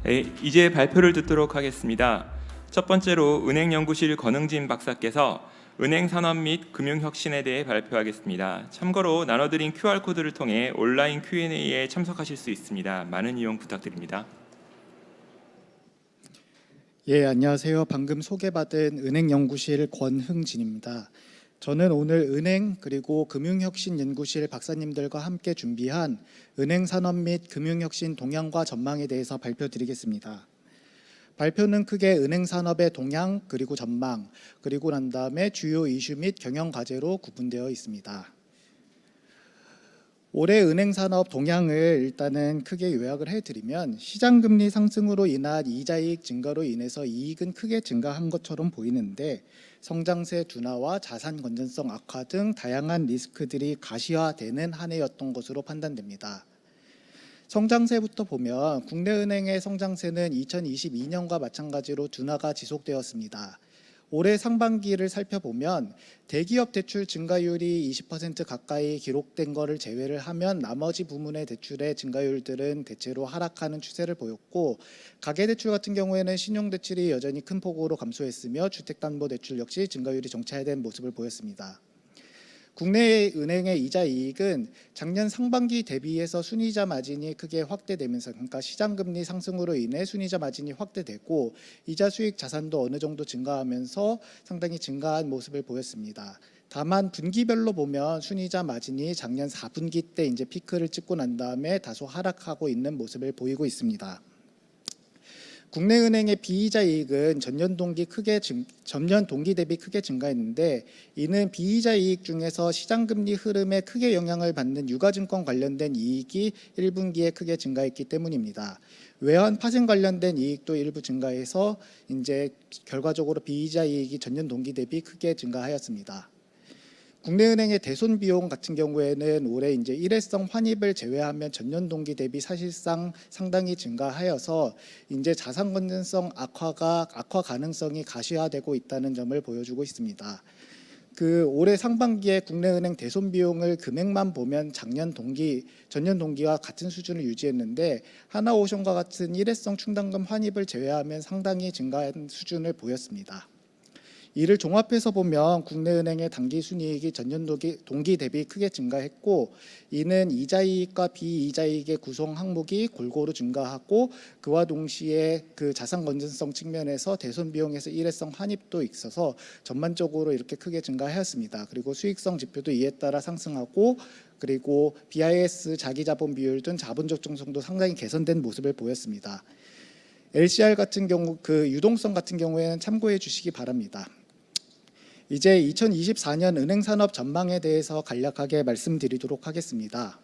네, 이제 발표를 듣도록 하겠습니다. 첫 번째로 은행연구실 권흥진 박사께서 은행 산업 및 금융혁신에 대해 발표하겠습니다. 참고로 나눠드린 QR코드를 통해 온라인 Q&A에 참석하실 수 있습니다. 많은 이용 부탁드립니다. 예, 안녕하세요. 방금 소개받은 은행연구실 권흥진입니다. 저는 오늘 은행 그리고 금융혁신연구실 박사님들과 함께 준비한 은행산업 및 금융혁신 동향과 전망에 대해서 발표드리겠습니다. 발표는 크게 은행산업의 동향 그리고 전망 그리고 난 다음에 주요 이슈 및 경영과제로 구분되어 있습니다. 올해 은행산업 동향을 일단은 크게 요약을 해드리면 시장금리 상승으로 인한 이자이익 증가로 인해서 이익은 크게 증가한 것처럼 보이는데 성장세 둔화와 자산 건전성 악화 등 다양한 리스크들이 가시화되는 한 해였던 것으로 판단됩니다. 성장세부터 보면 국내은행의 성장세는 2022년과 마찬가지로 둔화가 지속되었습니다. 올해 상반기를 살펴보면 대기업 대출 증가율이 20% 가까이 기록된 것을 제외를 하면 나머지 부문의 대출의 증가율들은 대체로 하락하는 추세를 보였고, 가계대출 같은 경우에는 신용대출이 여전히 큰 폭으로 감소했으며 주택담보대출 역시 증가율이 정체된 모습을 보였습니다. 국내 은행의 이자 이익은 작년 상반기 대비해서 순이자 마진이 크게 확대되면서, 그러니까 시장금리 상승으로 인해 순이자 마진이 확대되고 이자 수익 자산도 어느 정도 증가하면서 상당히 증가한 모습을 보였습니다. 다만 분기별로 보면 순이자 마진이 작년 4분기 때 이제 피크를 찍고 난 다음에 다소 하락하고 있는 모습을 보이고 있습니다. 국내은행의 비이자 이익은 전년 동기 대비 크게 증가했는데, 이는 비이자 이익 중에서 시장금리 흐름에 크게 영향을 받는 유가증권 관련된 이익이 1분기에 크게 증가했기 때문입니다. 외환 파생 관련된 이익도 일부 증가해서 이제 결과적으로 비이자 이익이 전년 동기 대비 크게 증가하였습니다. 국내은행의 대손 비용 같은 경우에는 올해 이제 일회성 환입을 제외하면 전년 동기 대비 사실상 상당히 증가하여서 이제 자산 건전성 악화 가능성이 가시화되고 있다는 점을 보여주고 있습니다. 올해 상반기에 국내은행 대손 비용을 금액만 보면 전년 동기와 같은 수준을 유지했는데, 하나오션과 같은 일회성 충당금 환입을 제외하면 상당히 증가한 수준을 보였습니다. 이를 종합해서 보면 국내은행의 당기순이익이 전년 동기 대비 크게 증가했고, 이는 이자이익과 비이자이익의 구성 항목이 골고루 증가하고, 그와 동시에 그 자산 건전성 측면에서 대손 비용에서 일회성 환입도 있어서 전반적으로 이렇게 크게 증가하였습니다. 그리고 수익성 지표도 이에 따라 상승하고, 그리고 BIS 자기자본 비율 등 자본 적정성도 상당히 개선된 모습을 보였습니다. LCR 같은 경우 유동성 같은 경우에는 참고해 주시기 바랍니다. 이제 2024년 은행산업 전망에 대해서 간략하게 말씀드리도록 하겠습니다.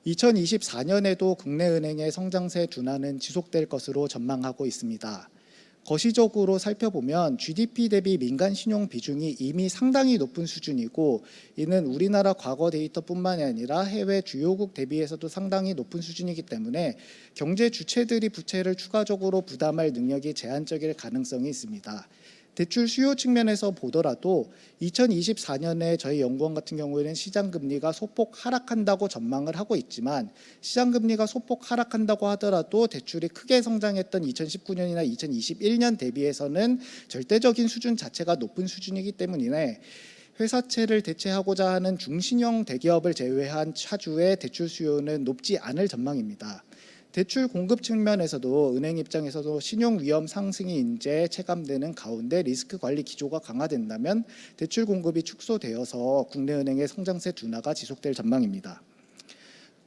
2024년에도 국내은행의 성장세 둔화는 지속될 것으로 전망하고 있습니다. 거시적으로 살펴보면 GDP 대비 민간 신용 비중이 이미 상당히 높은 수준이고, 이는 우리나라 과거 데이터뿐만이 아니라 해외 주요국 대비해서도 상당히 높은 수준이기 때문에 경제 주체들이 부채를 추가적으로 부담할 능력이 제한적일 가능성이 있습니다. 대출 수요 측면에서 보더라도 2024년에 저희 연구원 같은 경우에는 시장금리가 소폭 하락한다고 전망을 하고 있지만, 시장금리가 소폭 하락한다고 하더라도 대출이 크게 성장했던 2019년이나 2021년 대비해서는 절대적인 수준 자체가 높은 수준이기 때문에 회사채를 대체하고자 하는 중신형 대기업을 제외한 차주의 대출 수요는 높지 않을 전망입니다. 대출 공급 측면에서도 은행 입장에서도 신용 위험 상승이 이제 체감되는 가운데 리스크 관리 기조가 강화된다면 대출 공급이 축소되어서 국내은행의 성장세 둔화가 지속될 전망입니다.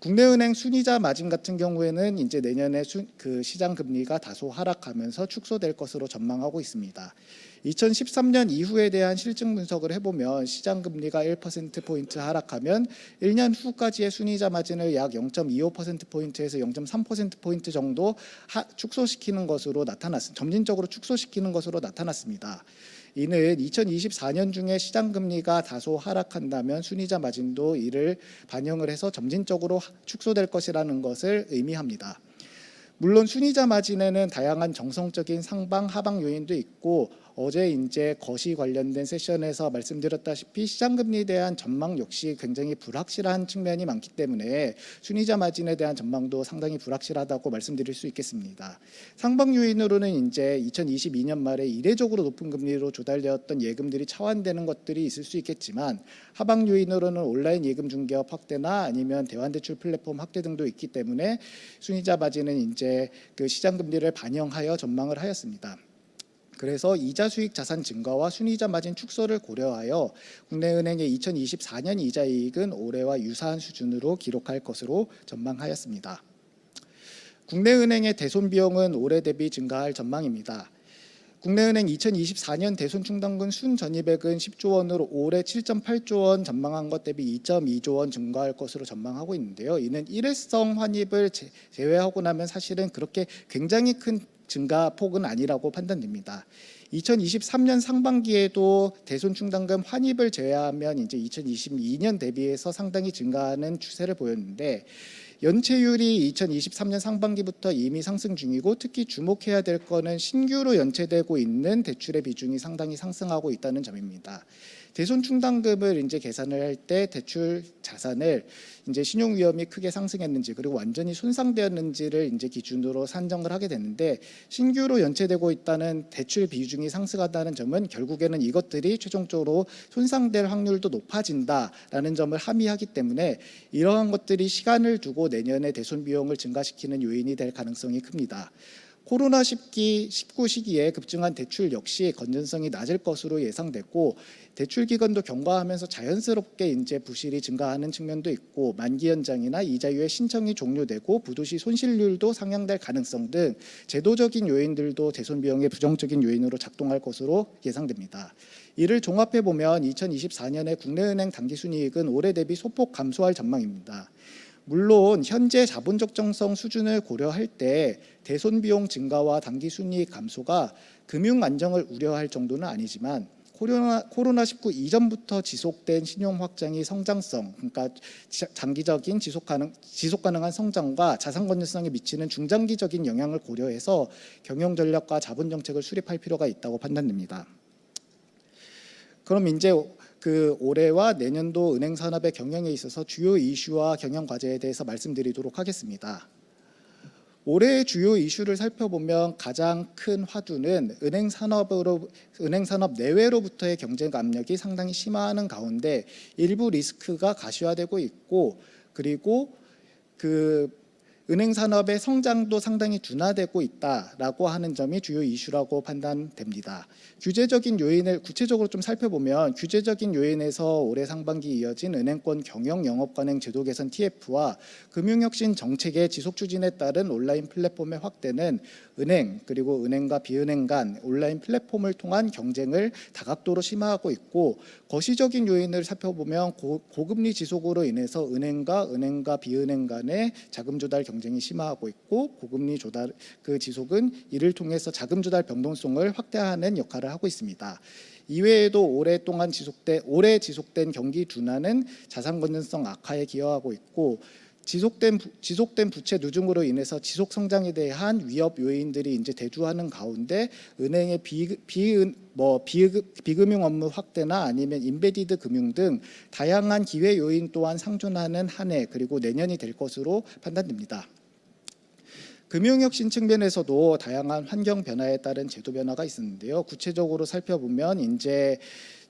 국내은행 순이자 마진 같은 경우에는 이제 내년에 시장 금리가 다소 하락하면서 축소될 것으로 전망하고 있습니다. 2013년 이후에 대한 실증 분석을 해보면 시장 금리가 1%포인트 하락하면 1년 후까지의 순이자 마진을 약 0.25%포인트에서 0.3%포인트 정도 축소시키는 것으로 점진적으로 축소시키는 것으로 나타났습니다. 이는 2024년 중에 시장금리가 다소 하락한다면 순이자 마진도 이를 반영을 해서 점진적으로 축소될 것이라는 것을 의미합니다. 물론 순이자 마진에는 다양한 정성적인 상방 하방 요인도 있고, 어제 이제 거시 관련된 세션에서 말씀드렸다시피 시장 금리에 대한 전망 역시 굉장히 불확실한 측면이 많기 때문에 순이자 마진에 대한 전망도 상당히 불확실하다고 말씀드릴 수 있겠습니다. 상방 요인으로는 이제 2022년 말에 이례적으로 높은 금리로 조달되었던 예금들이 차환되는 것들이 있을 수 있겠지만, 하방 요인으로는 온라인 예금 중개업 확대나 아니면 대환대출 플랫폼 확대 등도 있기 때문에 순이자 마진은 이제 그 시장 금리를 반영하여 전망을 하였습니다. 그래서 이자 수익 자산 증가와 순이자 마진 축소를 고려하여 국내은행의 2024년 이자 이익은 올해와 유사한 수준으로 기록할 것으로 전망하였습니다. 국내은행의 대손 비용은 올해 대비 증가할 전망입니다. 국내은행 2024년 대손 충당금 순전입액은 10조 원으로 올해 7.8조 원 전망한 것 대비 2.2조 원 증가할 것으로 전망하고 있는데요. 이는 일회성 환입을 제외하고 나면 사실은 그렇게 굉장히 큰 증가 폭은 아니라고 판단됩니다. 2023년 상반기에도 대손 충당금 환입을 제외하면 이제 2022년 대비해서 상당히 증가하는 추세를 보였는데, 연체율이 2023년 상반기부터 이미 상승 중이고, 특히 주목해야 될 거는 신규로 연체되고 있는 대출의 비중이 상당히 상승하고 있다는 점입니다. 대손 충당금을 이제 계산을 할 때 대출 자산을 이제 신용 위험이 크게 상승했는지 그리고 완전히 손상되었는지를 이제 기준으로 산정을 하게 되는데, 신규로 연체되고 있다는 대출 비중이 상승하다는 점은 결국에는 이것들이 최종적으로 손상될 확률도 높아진다라는 점을 함의하기 때문에 이러한 것들이 시간을 두고 내년에 대손 비용을 증가시키는 요인이 될 가능성이 큽니다. 코로나19 시기에 급증한 대출 역시 건전성이 낮을 것으로 예상됐고, 대출 기간도 경과하면서 자연스럽게 이제 부실이 증가하는 측면도 있고, 만기 연장이나 이자율의 신청이 종료되고 부도시 손실률도 상향될 가능성 등 제도적인 요인들도 대손 비용의 부정적인 요인으로 작동할 것으로 예상됩니다. 이를 종합해 보면 2024년에 국내은행 당기순이익은 올해 대비 소폭 감소할 전망입니다. 물론 현재 자본 적정성 수준을 고려할 때 대손 비용 증가와 단기 순이익 감소가 금융 안정을 우려할 정도는 아니지만, 코로나19 이전부터 지속된 신용 확장이 성장성, 그러니까 장기적인 지속 가능한 성장과 자산 건전성에 미치는 중장기적인 영향을 고려해서 경영 전략과 자본 정책을 수립할 필요가 있다고 판단됩니다. 그럼 이제 그 올해와 내년도 은행 산업의 경영에 있어서 주요 이슈와 경영 과제에 대해서 말씀드리도록 하겠습니다. 올해의 주요 이슈를 살펴보면 가장 큰 화두는 은행 산업 내외로부터의 경쟁 압력이 상당히 심화하는 가운데 일부 리스크가 가시화되고 있고, 그리고 그 은행 산업의 성장도 상당히 둔화되고 있다라고 하는 점이 주요 이슈라고 판단됩니다. 규제적인 요인을 구체적으로 좀 살펴보면, 규제적인 요인에서 올해 상반기 이어진 은행권 경영 영업 관행 제도 개선 TF와 금융혁신 정책의 지속 추진에 따른 온라인 플랫폼의 확대는 은행 그리고 은행과 비은행 간 온라인 플랫폼을 통한 경쟁을 다각도로 심화하고 있고, 거시적인 요인을 살펴보면 고금리 지속으로 인해서 은행과 비은행 간의 자금 조달 경쟁이 심화하고 있고, 고금리 조달 그 지속은 이를 통해서 자금 조달 변동성을 확대하는 역할을 하고 있습니다. 이외에도 올해 지속된 경기 둔화는 자산 건전성 악화에 기여하고 있고, 지속된 부채 누중으로 인해서 지속 성장에 대한 위협 요인들이 이제 대두하는 가운데 은행의 비금융 업무 확대나 아니면 인베디드 금융 등 다양한 기회 요인 또한 상존하는 한 해 그리고 내년이 될 것으로 판단됩니다. 금융혁신 측면에서도 다양한 환경 변화에 따른 제도 변화가 있었는데요. 구체적으로 살펴보면 이제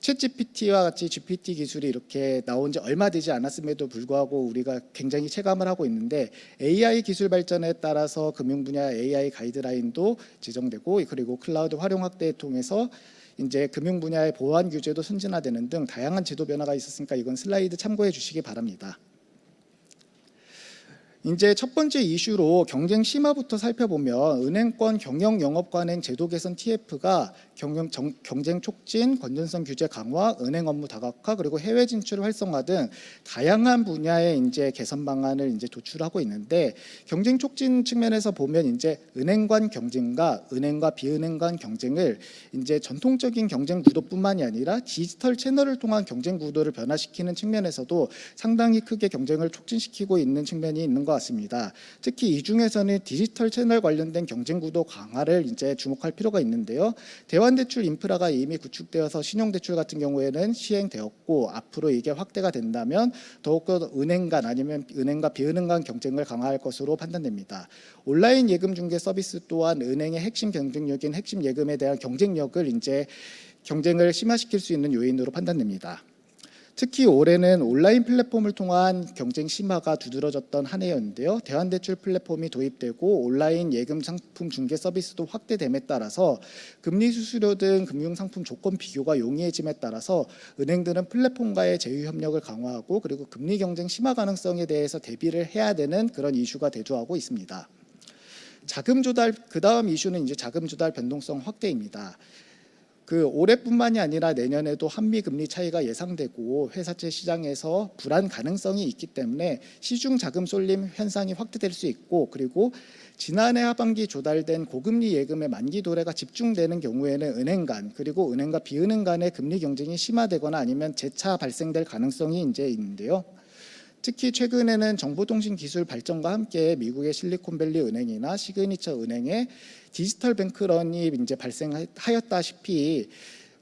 챗GPT와 같이 GPT 기술이 이렇게 나온 지 얼마 되지 않았음에도 불구하고 우리가 굉장히 체감을 하고 있는데, AI 기술 발전에 따라서 금융 분야 AI 가이드라인도 제정되고, 그리고 클라우드 활용 확대에 통해서 이제 금융 분야의 보안 규제도 선진화되는 등 다양한 제도 변화가 있었으니까 이건 슬라이드 참고해 주시기 바랍니다. 이제 첫 번째 이슈로 경쟁 심화부터 살펴보면, 은행권 경영 영업 관행 제도 개선 TF가 경쟁 촉진, 건전성 규제 강화, 은행 업무 다각화, 그리고 해외 진출 활성화 등 다양한 분야의 이제 개선 방안을 이제 도출하고 있는데, 경쟁 촉진 측면에서 보면 이제 은행 간 경쟁과 은행과 비은행 간 경쟁을 이제 전통적인 경쟁 구도뿐만이 아니라 디지털 채널을 통한 경쟁 구도를 변화시키는 측면에서도 상당히 크게 경쟁을 촉진시키고 있는 측면이 있는 것 같습니다. 특히 이 중에서는 디지털 채널 관련된 경쟁 구도 강화를 이제 주목할 필요가 있는데요. 대환대출 인프라가 이미 구축되어서 신용대출 같은 경우에는 시행되었고 앞으로 이게 확대가 된다면 더욱더 은행 간 아니면 은행과 비은행 간 경쟁을 강화할 것으로 판단됩니다. 온라인 예금 중개 서비스 또한 은행의 핵심 경쟁력인 핵심 예금에 대한 경쟁력을 이제 경쟁을 심화시킬 수 있는 요인으로 판단됩니다. 특히 올해는 온라인 플랫폼을 통한 경쟁 심화가 두드러졌던 한 해였는데요. 대환대출 플랫폼이 도입되고 온라인 예금 상품 중개 서비스도 확대됨에 따라서 금리 수수료 등 금융상품 조건 비교가 용이해짐에 따라서 은행들은 플랫폼과의 제휴 협력을 강화하고 그리고 금리 경쟁 심화 가능성에 대해서 대비를 해야 되는 그런 이슈가 대두하고 있습니다. 자금 조달, 그다음 이슈는 이제 자금 조달 변동성 확대입니다. 올해뿐만이 아니라 내년에도 한미 금리 차이가 예상되고 회사채 시장에서 불안 가능성이 있기 때문에 시중 자금 쏠림 현상이 확대될 수 있고 그리고 지난해 하반기 조달된 고금리 예금의 만기 도래가 집중되는 경우에는 은행 간 그리고 은행과 비은행 간의 금리 경쟁이 심화되거나 아니면 재차 발생될 가능성이 이제 있는데요. 특히 최근에는 정보통신 기술 발전과 함께 미국의 실리콘밸리 은행이나 시그니처 은행의 디지털 뱅크런이 이제 발생하였다시피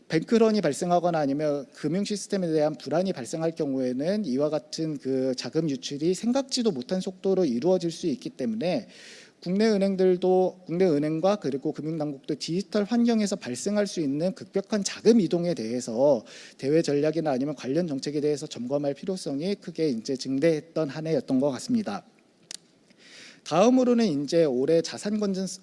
뱅크런이 발생하거나 아니면 금융 시스템에 대한 불안이 발생할 경우에는 이와 같은 그 자금 유출이 생각지도 못한 속도로 이루어질 수 있기 때문에 국내 은행과 그리고 금융당국도 디지털 환경에서 발생할 수 있는 급격한 자금 이동에 대해서 대외 전략이나 아니면 관련 정책에 대해서 점검할 필요성이 크게 이제 증대했던 한 해였던 것 같습니다. 다음으로는 이제 올해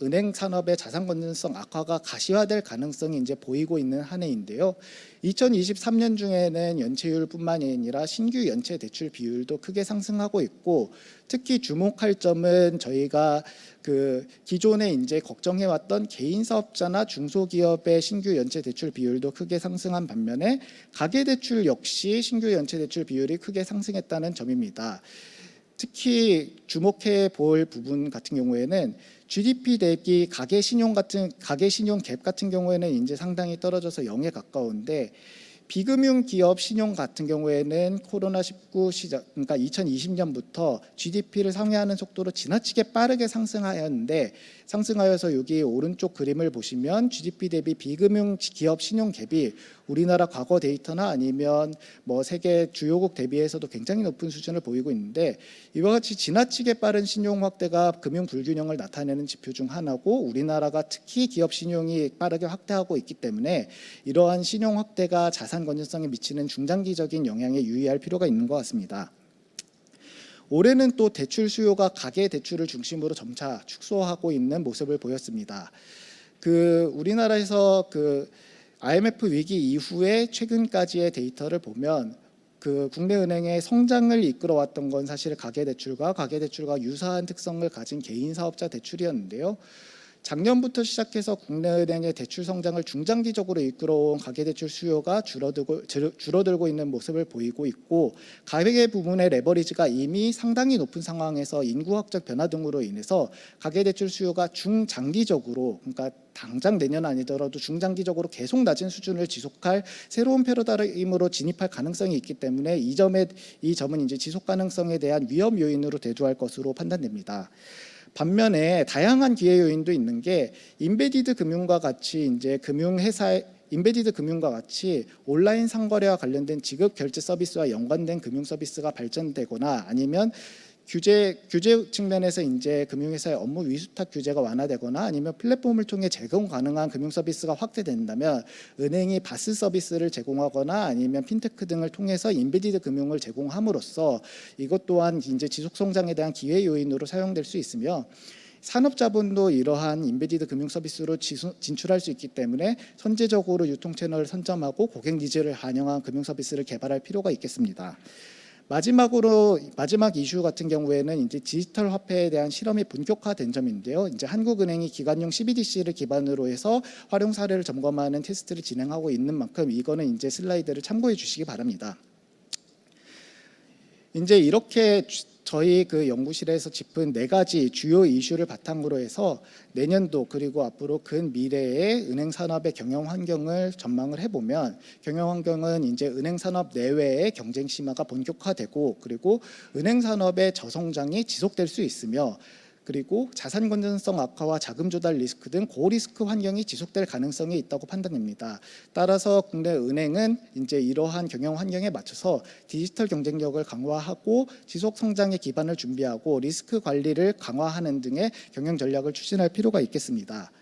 은행 산업의 자산 건전성 악화가 가시화될 가능성이 이제 보이고 있는 한 해인데요. 2023년 중에는 연체율뿐만이 아니라 신규 연체 대출 비율도 크게 상승하고 있고 특히 주목할 점은 저희가 기존에 이제 걱정해왔던 개인 사업자나 중소기업의 신규 연체 대출 비율도 크게 상승한 반면에 가계대출 역시 신규 연체 대출 비율이 크게 상승했다는 점입니다. 특히 주목해 볼 부분 같은 경우에는 GDP 대비 가계 신용 갭 같은 경우에는 이제 상당히 떨어져서 0에 가까운데 비금융 기업 신용 같은 경우에는 코로나19 시작 그러니까 2020년부터 GDP를 상회하는 속도로 지나치게 빠르게 상승하여서 여기 오른쪽 그림을 보시면 GDP 대비 비금융 기업 신용 갭이 우리나라 과거 데이터나 아니면 세계 주요국 대비해서도 굉장히 높은 수준을 보이고 있는데 이와 같이 지나치게 빠른 신용 확대가 금융 불균형을 나타내는 지표 중 하나고 우리나라가 특히 기업 신용이 빠르게 확대하고 있기 때문에 이러한 신용 확대가 자산 건전성에 미치는 중장기적인 영향에 유의할 필요가 있는 것 같습니다. 올해는 또 대출 수요가 가계 대출을 중심으로 점차 축소하고 있는 모습을 보였습니다. 우리나라에서 IMF 위기 이후에 최근까지의 데이터를 보면 국내 은행의 성장을 이끌어왔던 건 사실 가계대출과 유사한 특성을 가진 개인 사업자 대출이었는데요. 작년부터 시작해서 국내 은행의 대출 성장을 중장기적으로 이끌어온 가계대출 수요가 줄어들고 있는 모습을 보이고 있고 가계 부분의 레버리지가 이미 상당히 높은 상황에서 인구학적 변화 등으로 인해서 가계대출 수요가 중장기적으로 그러니까 당장 내년 아니더라도 중장기적으로 계속 낮은 수준을 지속할 새로운 패러다임으로 진입할 가능성이 있기 때문에 이 점은 이제 지속 가능성에 대한 위험 요인으로 대두할 것으로 판단됩니다. 반면에 다양한 기회 요인도 있는 게 인베디드 금융과 같이 온라인 상거래와 관련된 지급 결제 서비스와 연관된 금융 서비스가 발전되거나 아니면 규제 측면에서 이제 금융회사의 업무 위수탁 규제가 완화되거나 아니면 플랫폼을 통해 제공 가능한 금융 서비스가 확대된다면 은행이 바스 서비스를 제공하거나 아니면 핀테크 등을 통해서 인베디드 금융을 제공함으로써 이것 또한 이제 지속 성장에 대한 기회 요인으로 사용될 수 있으며 산업자본도 이러한 인베디드 금융 서비스로 진출할 수 있기 때문에 선제적으로 유통 채널을 선점하고 고객 니즈를 반영한 금융 서비스를 개발할 필요가 있겠습니다. 마지막 이슈 같은 경우에는 이제 디지털 화폐에 대한 실험이 본격화된 점인데요. 이제 한국은행이 기관용 CBDC를 기반으로 해서 활용 사례를 점검하는 테스트를 진행하고 있는 만큼 이거는 이제 슬라이드를 참고해 주시기 바랍니다. 이제 이렇게 저희 그 연구실에서 짚은 4가지 주요 이슈를 바탕으로 해서 내년도 그리고 앞으로 근미래의 은행 산업의 경영 환경을 전망을 해보면, 경영 환경은 이제 은행 산업 내외의 경쟁 심화가 본격화되고, 그리고 은행 산업의 저성장이 지속될 수 있으며, 그리고 자산 건전성 악화와 자금 조달 리스크 등 고리스크 환경이 지속될 가능성이 있다고 판단됩니다. 따라서 국내 은행은 이제 이러한 경영 환경에 맞춰서 디지털 경쟁력을 강화하고 지속 성장의 기반을 준비하고 리스크 관리를 강화하는 등의 경영 전략을 추진할 필요가 있겠습니다.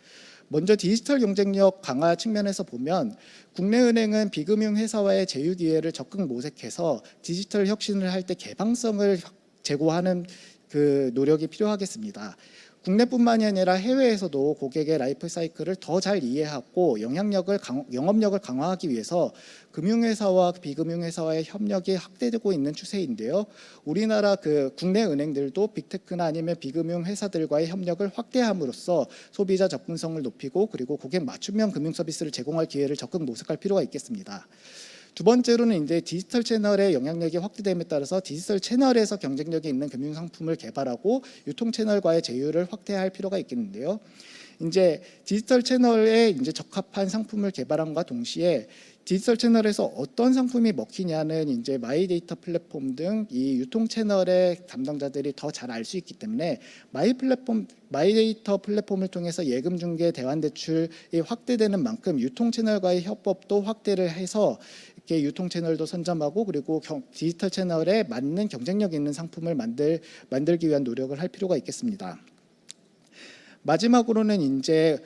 먼저 디지털 경쟁력 강화 측면에서 보면, 국내 은행은 비금융 회사와의 제휴 기회를 적극 모색해서 디지털 혁신을 할 때 개방성을 제고하는 그 노력이 필요하겠습니다. 국내뿐만이 아니라 해외에서도 고객의 라이프 사이클을 더 잘 이해하고 영업력을 강화하기 위해서 금융회사와 비금융회사와의 협력이 확대되고 있는 추세인데요. 우리나라 그 국내 은행들도 빅테크나 아니면 비금융 회사들과의 협력을 확대함으로써 소비자 접근성을 높이고, 그리고 고객 맞춤형 금융 서비스를 제공할 기회를 적극 모색할 필요가 있겠습니다. 두 번째로는 이제 디지털 채널의 영향력이 확대됨에 따라서 디지털 채널에서 경쟁력이 있는 금융 상품을 개발하고 유통 채널과의 제휴를 확대할 필요가 있겠는데요. 이제 디지털 채널에 이제 적합한 상품을 개발함과 동시에 디지털 채널에서 어떤 상품이 먹히냐는 이제 마이데이터 플랫폼 등 이 유통 채널의 담당자들이 더 잘 알 수 있기 때문에 마이데이터 플랫폼을 통해서 예금 중개 대환 대출이 확대되는 만큼 유통 채널과의 협업도 확대를 해서 이렇게 유통 채널도 선점하고, 그리고 디지털 채널에 맞는 경쟁력 있는 상품을 만들기 위한 노력을 할 필요가 있겠습니다. 마지막으로는 이제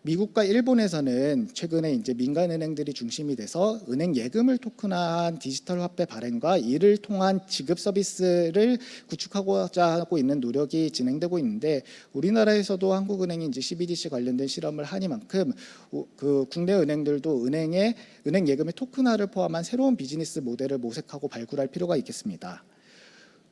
미국과 일본에서는 최근에 이제 민간 은행들이 중심이 돼서 은행 예금을 토큰화한 디지털 화폐 발행과 이를 통한 지급 서비스를 구축하고자 하고 있는 노력이 진행되고 있는데, 우리나라에서도 한국은행이 이제 CBDC 관련된 실험을 하니만큼 그 국내 은행들도 은행 예금의 토큰화를 포함한 새로운 비즈니스 모델을 모색하고 발굴할 필요가 있겠습니다.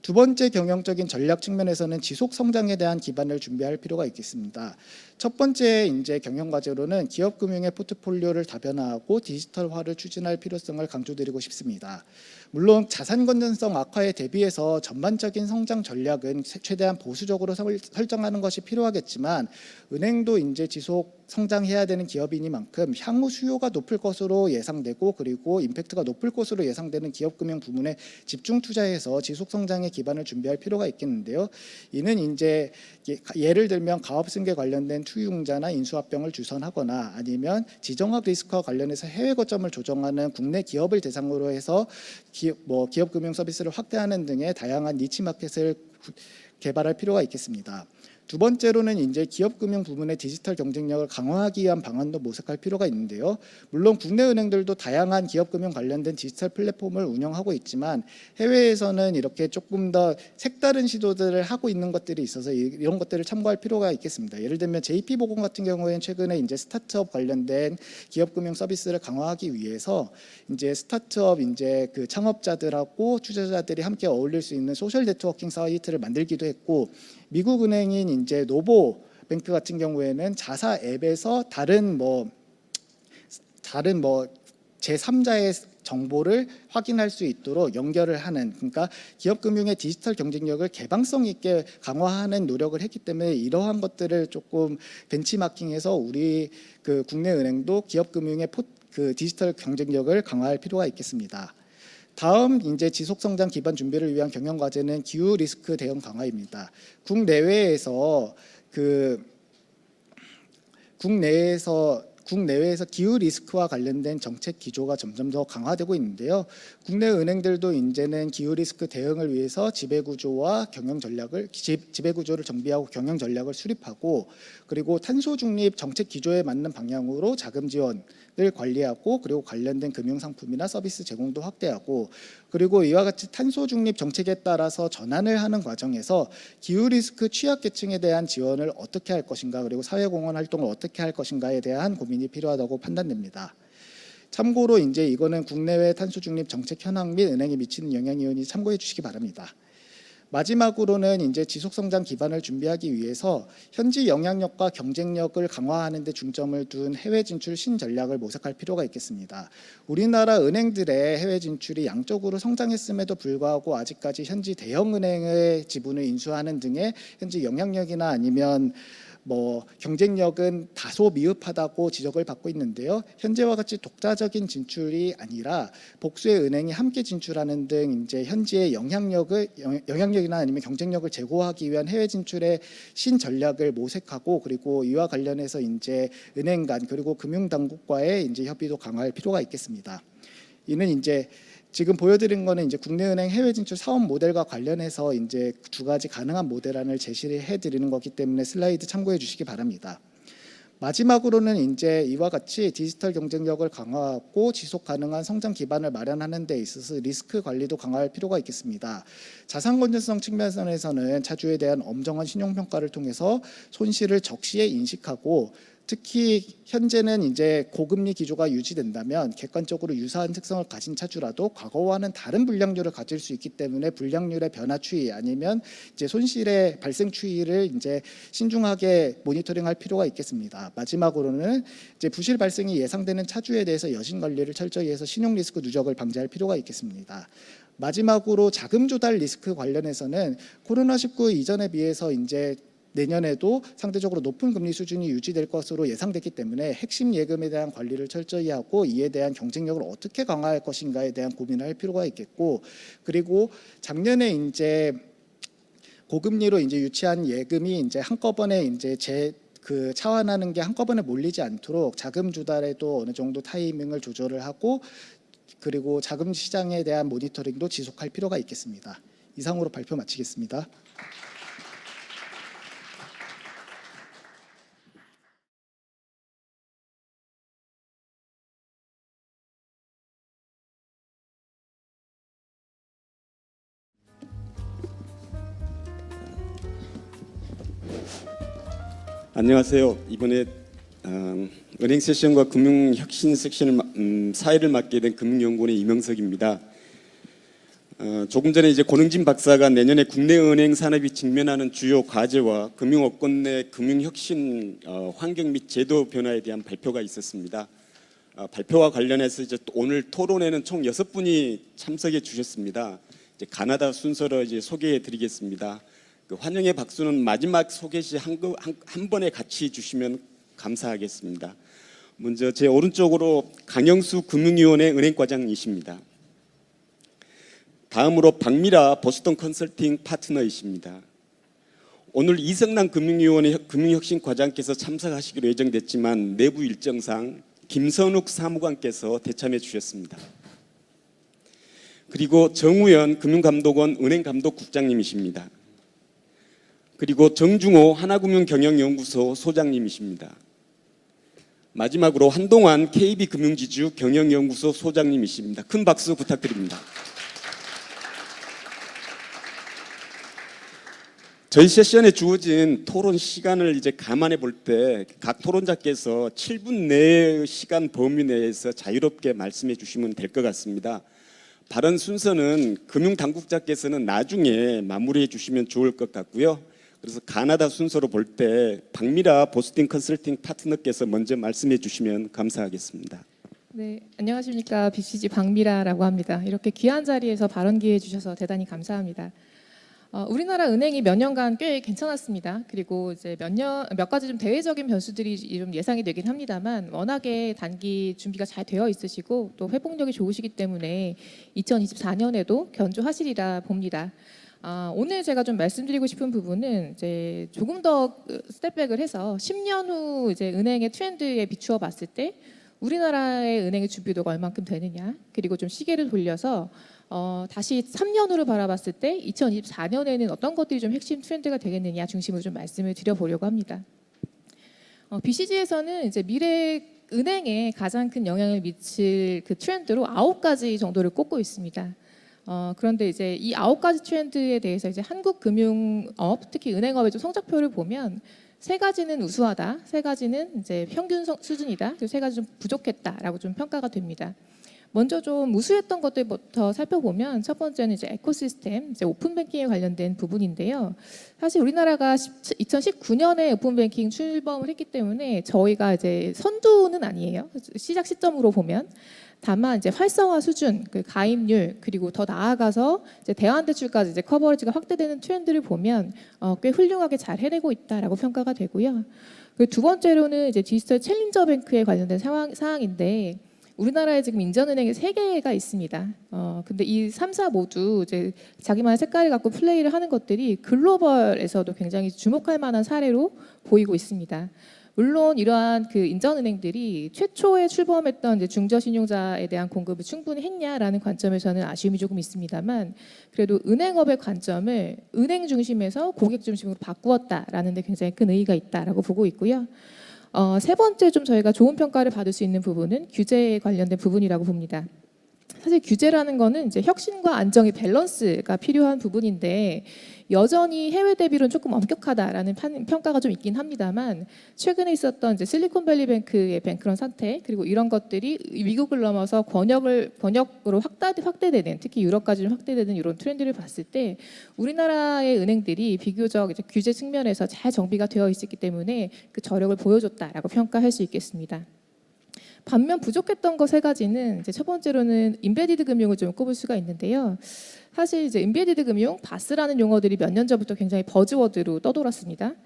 두 번째 경영적인 전략 측면에서는 지속 성장에 대한 기반을 준비할 필요가 있겠습니다. 첫 번째 이제 경영 과제로는 기업 금융의 포트폴리오를 다변화하고 디지털화를 추진할 필요성을 강조드리고 싶습니다. 물론 자산 건전성 악화에 대비해서 전반적인 성장 전략은 최대한 보수적으로 설정하는 것이 필요하겠지만, 은행도 이제 지속 성장해야 되는 기업이니만큼 향후 수요가 높을 것으로 예상되고, 그리고 임팩트가 높을 것으로 예상되는 기업 금융 부문에 집중 투자해서 지속 성장의 기반을 준비할 필요가 있겠는데요. 이는 이제 예를 들면 가업 승계 관련된 투유융자나 인수합병을 주선하거나, 아니면 지정학 리스크와 관련해서 해외 거점을 조정하는 국내 기업을 대상으로 해서 기업 금융 서비스를 확대하는 등의 다양한 니치 마켓을 개발할 필요가 있겠습니다. 두 번째로는 이제 기업 금융 부문의 디지털 경쟁력을 강화하기 위한 방안도 모색할 필요가 있는데요. 물론 국내 은행들도 다양한 기업 금융 관련된 디지털 플랫폼을 운영하고 있지만, 해외에서는 이렇게 조금 더 색다른 시도들을 하고 있는 것들이 있어서 이런 것들을 참고할 필요가 있겠습니다. 예를 들면 JP보건 같은 경우에는 최근에 이제 스타트업 관련된 기업 금융 서비스를 강화하기 위해서 이제 스타트업 이제 그 창업자들하고 투자자들이 함께 어울릴 수 있는 소셜 네트워킹 사이트를 만들기도 했고, 미국 은행인 이제 노보뱅크 같은 경우에는 자사 앱에서 다른 제3자의 정보를 확인할 수 있도록 연결을 하는, 그러니까 기업 금융의 디지털 경쟁력을 개방성 있게 강화하는 노력을 했기 때문에, 이러한 것들을 조금 벤치마킹해서 우리 그 국내 은행도 기업 금융의 그 디지털 경쟁력을 강화할 필요가 있겠습니다. 다음 이제 지속 성장 기반 준비를 위한 경영 과제는 기후 리스크 대응 강화입니다. 국내외에서 기후 리스크와 관련된 정책 기조가 점점 더 강화되고 있는데요. 국내 은행들도 이제는 기후 리스크 대응을 위해서 지배구조를 정비하고 경영 전략을 수립하고, 그리고 탄소 중립 정책 기조에 맞는 방향으로 자금 지원을 관리하고, 그리고 관련된 금융 상품이나 서비스 제공도 확대하고, 그리고 이와 같이 탄소 중립 정책에 따라서 전환을 하는 과정에서 기후 리스크 취약계층에 대한 지원을 어떻게 할 것인가, 그리고 사회공헌 활동을 어떻게 할 것인가에 대한 고민이 필요하다고 판단됩니다. 참고로 이제 이거는 국내외 탄소 중립 정책 현황 및 은행에 미치는 영향 이온이 참고해 주시기 바랍니다. 마지막으로는 이제 지속 성장 기반을 준비하기 위해서 현지 영향력과 경쟁력을 강화하는 데 중점을 둔 해외 진출 신전략을 모색할 필요가 있겠습니다. 우리나라 은행들의 해외 진출이 양적으로 성장했음에도 불구하고 아직까지 현지 대형 은행의 지분을 인수하는 등의 현지 영향력이나 아니면 경쟁력은 다소 미흡하다고 지적을 받고 있는데요. 현재와 같이 독자적인 진출이 아니라 복수의 은행이 함께 진출하는 등 이제 현지의 영향력이나 아니면 경쟁력을 제고하기 위한 해외 진출의 신전략을 모색하고, 그리고 이와 관련해서 이제 은행 간 그리고 금융 당국과의 이제 협의도 강화할 필요가 있겠습니다. 이는 이제 지금 보여드린 거는 이제 국내은행 해외 진출 사업 모델과 관련해서 이제 두 가지 가능한 모델안을 제시를 해드리는 거기 때문에 슬라이드 참고해 주시기 바랍니다. 마지막으로는 이제 이와 같이 디지털 경쟁력을 강화하고 지속 가능한 성장 기반을 마련하는 데 있어서 리스크 관리도 강화할 필요가 있겠습니다. 자산 건전성 측면에서는 차주에 대한 엄정한 신용 평가를 통해서 손실을 적시에 인식하고, 특히 현재는 이제 고금리 기조가 유지된다면 객관적으로 유사한 특성을 가진 차주라도 과거와는 다른 불량률을 가질 수 있기 때문에 불량률의 변화 추이 아니면 이제 손실의 발생 추이를 이제 신중하게 모니터링할 필요가 있겠습니다. 마지막으로는 이제 부실 발생이 예상되는 차주에 대해서 여신 관리를 철저히 해서 신용 리스크 누적을 방지할 필요가 있겠습니다. 마지막으로 자금 조달 리스크 관련해서는 코로나19 이전에 비해서 이제 내년에도 상대적으로 높은 금리 수준이 유지될 것으로 예상됐기 때문에 핵심 예금에 대한 관리를 철저히 하고 이에 대한 경쟁력을 어떻게 강화할 것인가에 대한 고민을 할 필요가 있겠고, 그리고 작년에 이제 고금리로 이제 유치한 예금이 이제 한꺼번에 이제 차환하는 게 한꺼번에 몰리지 않도록 자금 조달에도 어느 정도 타이밍을 조절을 하고, 그리고 자금 시장에 대한 모니터링도 지속할 필요가 있겠습니다. 이상으로 발표 마치겠습니다. 안녕하세요. 이번에 은행 세션과 금융혁신 섹션을 사회를 맡게 된 금융연구원의 이명석입니다. 조금 전에 이제 권흥진 박사가 내년에 국내 은행 산업이 직면하는 주요 과제와 금융업권 내 금융혁신 환경 및 제도 변화에 대한 발표가 있었습니다. 발표와 관련해서 이제 오늘 토론회는 총 6분이 참석해 주셨습니다. 이제 가나다 순서로 이제 소개해 드리겠습니다. 그 환영의 박수는 마지막 소개 시 한 번에 같이 주시면 감사하겠습니다. 먼저 제 오른쪽으로 강영수 금융위원회 은행과장이십니다. 다음으로 박미라 보스턴 컨설팅 파트너이십니다. 오늘 이성남 금융위원회 금융혁신과장께서 참석하시기로 예정됐지만 내부 일정상 김선욱 사무관께서 대참해 주셨습니다. 그리고 정우현 금융감독원 은행감독국장님이십니다. 그리고 정중호 하나금융경영연구소 소장님이십니다. 마지막으로 한동환 KB금융지주 경영연구소 소장님이십니다. 큰 박수 부탁드립니다. 저희 세션에 주어진 토론 시간을 이제 감안해 볼 때 각 토론자께서 7분 내의 시간 범위 내에서 자유롭게 말씀해 주시면 될 것 같습니다. 발언 순서는 금융당국자께서는 나중에 마무리해 주시면 좋을 것 같고요. 그래서 가나다 순서로 볼 때 박미라 보스턴 컨설팅 파트너께서 먼저 말씀해 주시면 감사하겠습니다. 네, 안녕하십니까. BCG 박미라라고 합니다. 이렇게 귀한 자리에서 발언 기회 주셔서 대단히 감사합니다. 우리나라 은행이 몇 년간 꽤 괜찮았습니다. 그리고 이제 몇 가지 좀 대외적인 변수들이 좀 예상이 되긴 합니다만 워낙에 단기 준비가 잘 되어 있으시고 또 회복력이 좋으시기 때문에 2024년에도 견조하시리라 봅니다. 오늘 제가 좀 말씀드리고 싶은 부분은 이제 조금 더 스텝백을 해서 10년 후 이제 은행의 트렌드에 비추어 봤을 때 우리나라의 은행의 준비도가 얼만큼 되느냐, 그리고 좀 시계를 돌려서 다시 3년으로 바라봤을 때 2024년에는 어떤 것들이 좀 핵심 트렌드가 되겠느냐 중심으로 좀 말씀을 드려보려고 합니다. BCG에서는 이제 미래 은행에 가장 큰 영향을 미칠 그 트렌드로 9가지 정도를 꼽고 있습니다. 그런데 이제 이 9가지 트렌드에 대해서 이제 한국 금융업, 특히 은행업의 좀 성적표를 보면 3가지는 우수하다, 3가지는 이제 평균 수준이다, 그리고 3가지 좀 부족했다라고 좀 평가가 됩니다. 먼저 좀 우수했던 것들부터 살펴보면 첫 번째는 이제 에코시스템, 이제 오픈 뱅킹에 관련된 부분인데요. 사실 우리나라가 2019년에 오픈 뱅킹 출범을 했기 때문에 저희가 이제 선두는 아니에요. 시작 시점으로 보면. 다만 이제 활성화 수준, 그 가입률 그리고 더 나아가서 이제 대환대출까지 이제 커버리지가 확대되는 트렌드를 보면 꽤 훌륭하게 잘 해내고 있다라고 평가가 되고요. 그리고 두 번째로는 이제 디지털 챌린저 뱅크에 관련된 사항인데 우리나라에 지금 인전은행이 3개가 있습니다. 근데 이 3사 모두 이제 자기만의 색깔을 갖고 플레이를 하는 것들이 글로벌에서도 굉장히 주목할 만한 사례로 보이고 있습니다. 물론 이러한 그 인전은행들이 최초에 출범했던 이제 중저신용자에 대한 공급을 충분히 했냐라는 관점에서는 아쉬움이 조금 있습니다만 그래도 은행업의 관점을 은행 중심에서 고객 중심으로 바꾸었다라는 데 굉장히 큰 의의가 있다라고 보고 있고요. 세 번째 좀 저희가 좋은 평가를 받을 수 있는 부분은 규제에 관련된 부분이라고 봅니다. 사실 규제라는 거는 이제 혁신과 안정의 밸런스가 필요한 부분인데 여전히 해외 대비로는 조금 엄격하다라는 평가가 좀 있긴 합니다만 최근에 있었던 이제 실리콘밸리뱅크의 뱅크런 사태 그리고 이런 것들이 미국을 넘어서 권역으로 확대되는 특히 유럽까지 확대되는 이런 트렌드를 봤을 때 우리나라의 은행들이 비교적 이제 규제 측면에서 잘 정비가 되어 있었기 때문에 그 저력을 보여줬다라고 평가할 수 있겠습니다. 반면 부족했던 거 3가지는 이제 첫 번째로는 인베디드 금융을 좀 꼽을 수가 있는데요. 사실 이제 인베디드 금융, 바스라는 용어들이 몇 년 전부터 굉장히 버즈워드로 떠돌았습니다.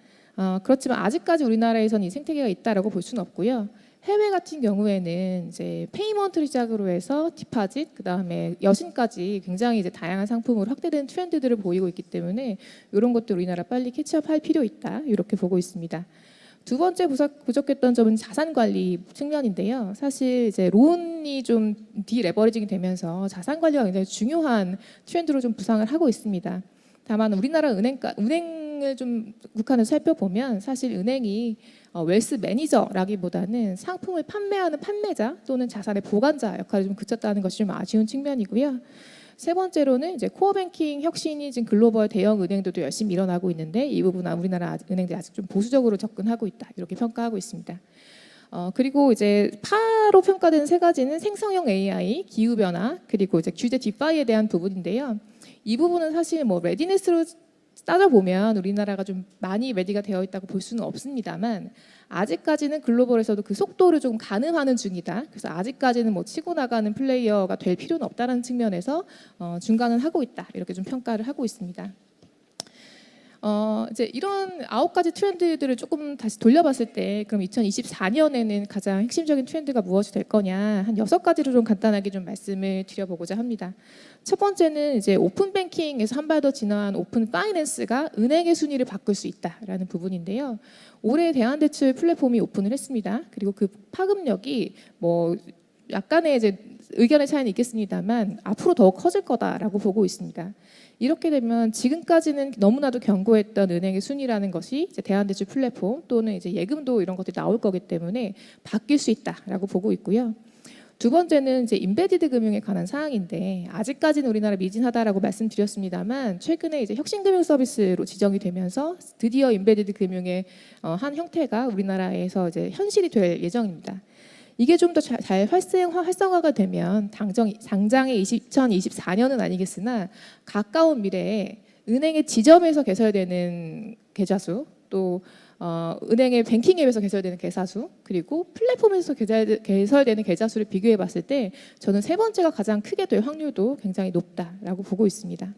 그렇지만 아직까지 우리나라에서는 이 생태계가 있다라고 볼 수는 없고요. 해외 같은 경우에는 이제 페이먼트를 시작으로 해서 디파짓, 그다음에 여신까지 굉장히 이제 다양한 상품으로 확대되는 트렌드들을 보이고 있기 때문에 이런 것들 우리나라 빨리 캐치업할 필요 있다 이렇게 보고 있습니다. 두 번째 부족했던 점은 자산 관리 측면인데요. 사실 이제 론이 좀 디레버리징이 되면서 자산 관리가 굉장히 중요한 트렌드로 좀 부상을 하고 있습니다. 다만 우리나라 은행을 좀 국한에서 살펴보면 사실 은행이 웰스 매니저라기보다는 상품을 판매하는 판매자 또는 자산의 보관자 역할을 좀 그쳤다는 것이 좀 아쉬운 측면이고요. 세 번째로는 이제 코어 뱅킹 혁신이 지금 글로벌 대형 은행들도 열심히 일어나고 있는데 이 부분은 우리나라 은행들이 아직 좀 보수적으로 접근하고 있다 이렇게 평가하고 있습니다. 그리고 이제 파로 평가되는 3가지는 생성형 AI, 기후 변화 그리고 이제 규제 디파이에 대한 부분인데요. 이 부분은 사실 뭐 레디네스로 따져보면 우리나라가 좀 많이 레디가 되어 있다고 볼 수는 없습니다만 아직까지는 글로벌에서도 그 속도를 좀 가늠하는 중이다. 그래서 아직까지는 뭐 치고 나가는 플레이어가 될 필요는 없다는 측면에서 중간은 하고 있다. 이렇게 좀 평가를 하고 있습니다. 이제 이런 9가지 트렌드들을 조금 다시 돌려봤을 때 그럼 2024년에는 가장 핵심적인 트렌드가 무엇이 될 거냐 한 6가지로 좀 간단하게 좀 말씀을 드려보고자 합니다. 첫 번째는 이제 오픈 뱅킹에서 한 발 더 진화한 오픈 파이낸스가 은행의 순위를 바꿀 수 있다라는 부분인데요. 올해 대환대출 플랫폼이 오픈을 했습니다. 그리고 그 파급력이 뭐 약간의 이제 의견의 차이는 있겠습니다만 앞으로 더 커질 거다라고 보고 있습니다. 이렇게 되면 지금까지는 너무나도 견고했던 은행의 순위라는 것이 이제 대환대출 플랫폼 또는 이제 예금도 이런 것들이 나올 거기 때문에 바뀔 수 있다라고 보고 있고요. 두 번째는 이제 인베디드 금융에 관한 사항인데 아직까지는 우리나라 미진하다라고 말씀드렸습니다만 최근에 이제 혁신금융 서비스로 지정이 되면서 드디어 인베디드 금융의 한 형태가 우리나라에서 이제 현실이 될 예정입니다. 이게 좀 더 잘 활성화가 되면 당장의 2024년은 아니겠으나 가까운 미래에 은행의 지점에서 개설되는 계좌수 또 은행의 뱅킹 앱에서 개설되는 계좌수 그리고 플랫폼에서 개설되는 계좌수를 비교해 봤을 때 저는 3번째가 가장 크게 될 확률도 굉장히 높다라고 보고 있습니다.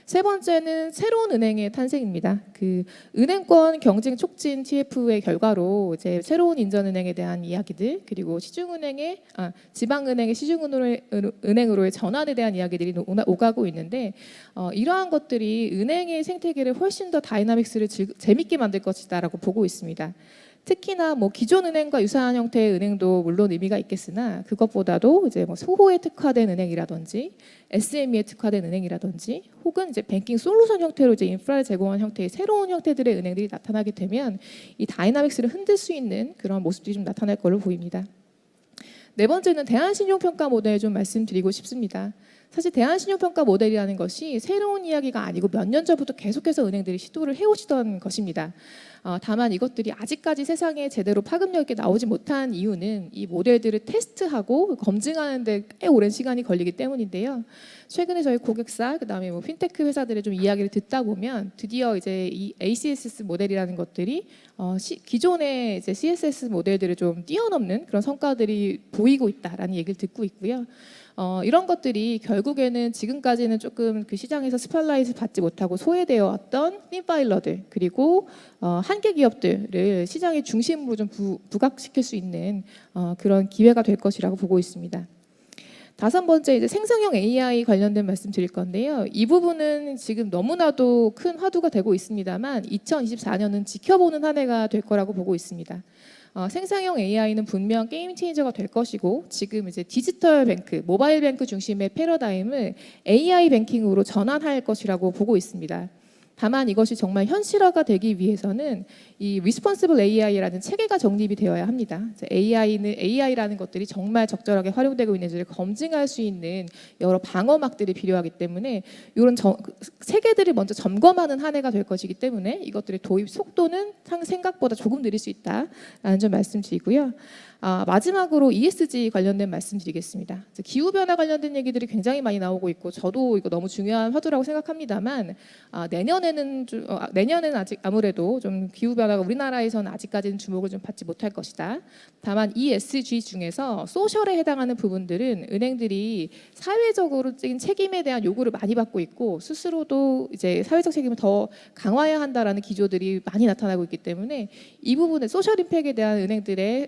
세 번째는 새로운 은행의 탄생입니다. 그 은행권 경쟁 촉진 TF의 결과로 이제 새로운 인전은행에 대한 이야기들 그리고 지방은행의 시중은행으로의 전환에 대한 이야기들이 오가고 있는데 이러한 것들이 은행의 생태계를 훨씬 더 다이나믹스를 재밌게 만들 것이다라고 보고 있습니다. 특히나 뭐 기존 은행과 유사한 형태의 은행도 물론 의미가 있겠으나 그것보다도 이제 뭐 소호에 특화된 은행이라든지 SME에 특화된 은행이라든지 혹은 이제 뱅킹 솔루션 형태로 이제 인프라를 제공한 형태의 새로운 형태들의 은행들이 나타나게 되면 이 다이나믹스를 흔들 수 있는 그런 모습들이 좀 나타날 걸로 보입니다. 네 번째는 대안신용평가 모델 좀 말씀드리고 싶습니다. 사실 대한신용평가 모델이라는 것이 새로운 이야기가 아니고 몇 년 전부터 계속해서 은행들이 시도를 해오시던 것입니다. 다만 이것들이 아직까지 세상에 제대로 파급력 있게 나오지 못한 이유는 이 모델들을 테스트하고 검증하는 데 꽤 오랜 시간이 걸리기 때문인데요. 최근에 저희 고객사 그다음에 뭐 핀테크 회사들의 좀 이야기를 듣다 보면 드디어 이제 이 ACSS 모델이라는 것들이 기존의 이제 CSS 모델들을 좀 뛰어넘는 그런 성과들이 보이고 있다라는 얘기를 듣고 있고요. 이런 것들이 결국에는 지금까지는 조금 그 시장에서 스팟라이트를 받지 못하고 소외되어 왔던 핀파일러들 그리고 한계 기업들을 시장의 중심으로 좀 부각시킬 수 있는 그런 기회가 될 것이라고 보고 있습니다. 다섯 번째 이제 생성형 AI 관련된 말씀 드릴 건데요. 이 부분은 지금 너무나도 큰 화두가 되고 있습니다만 2024년은 지켜보는 한 해가 될 거라고 보고 있습니다. 생성형 AI는 분명 게임 체인저가 될 것이고 지금 이제 디지털 뱅크, 모바일 뱅크 중심의 패러다임을 AI 뱅킹으로 전환할 것이라고 보고 있습니다. 다만 이것이 정말 현실화가 되기 위해서는 이 Responsible AI라는 체계가 정립이 되어야 합니다. AI라는 것들이 정말 적절하게 활용되고 있는지를 검증할 수 있는 여러 방어막들이 필요하기 때문에 이런 체계들을 먼저 점검하는 한 해가 될 것이기 때문에 이것들의 도입 속도는 생각보다 조금 느릴 수 있다라는 점 말씀드리고요. 마지막으로 ESG 관련된 말씀드리겠습니다. 기후 변화 관련된 얘기들이 굉장히 많이 나오고 있고 저도 이거 너무 중요한 화두라고 생각합니다만 내년에는 아직 아무래도 좀 기후 변화가 우리나라에서는 아직까지는 주목을 좀 받지 못할 것이다. 다만 ESG 중에서 소셜에 해당하는 부분들은 은행들이 사회적으로적인 책임에 대한 요구를 많이 받고 있고 스스로도 이제 사회적 책임을 더 강화해야 한다라는 기조들이 많이 나타나고 있기 때문에 이 부분에 소셜 임팩에 대한 은행들의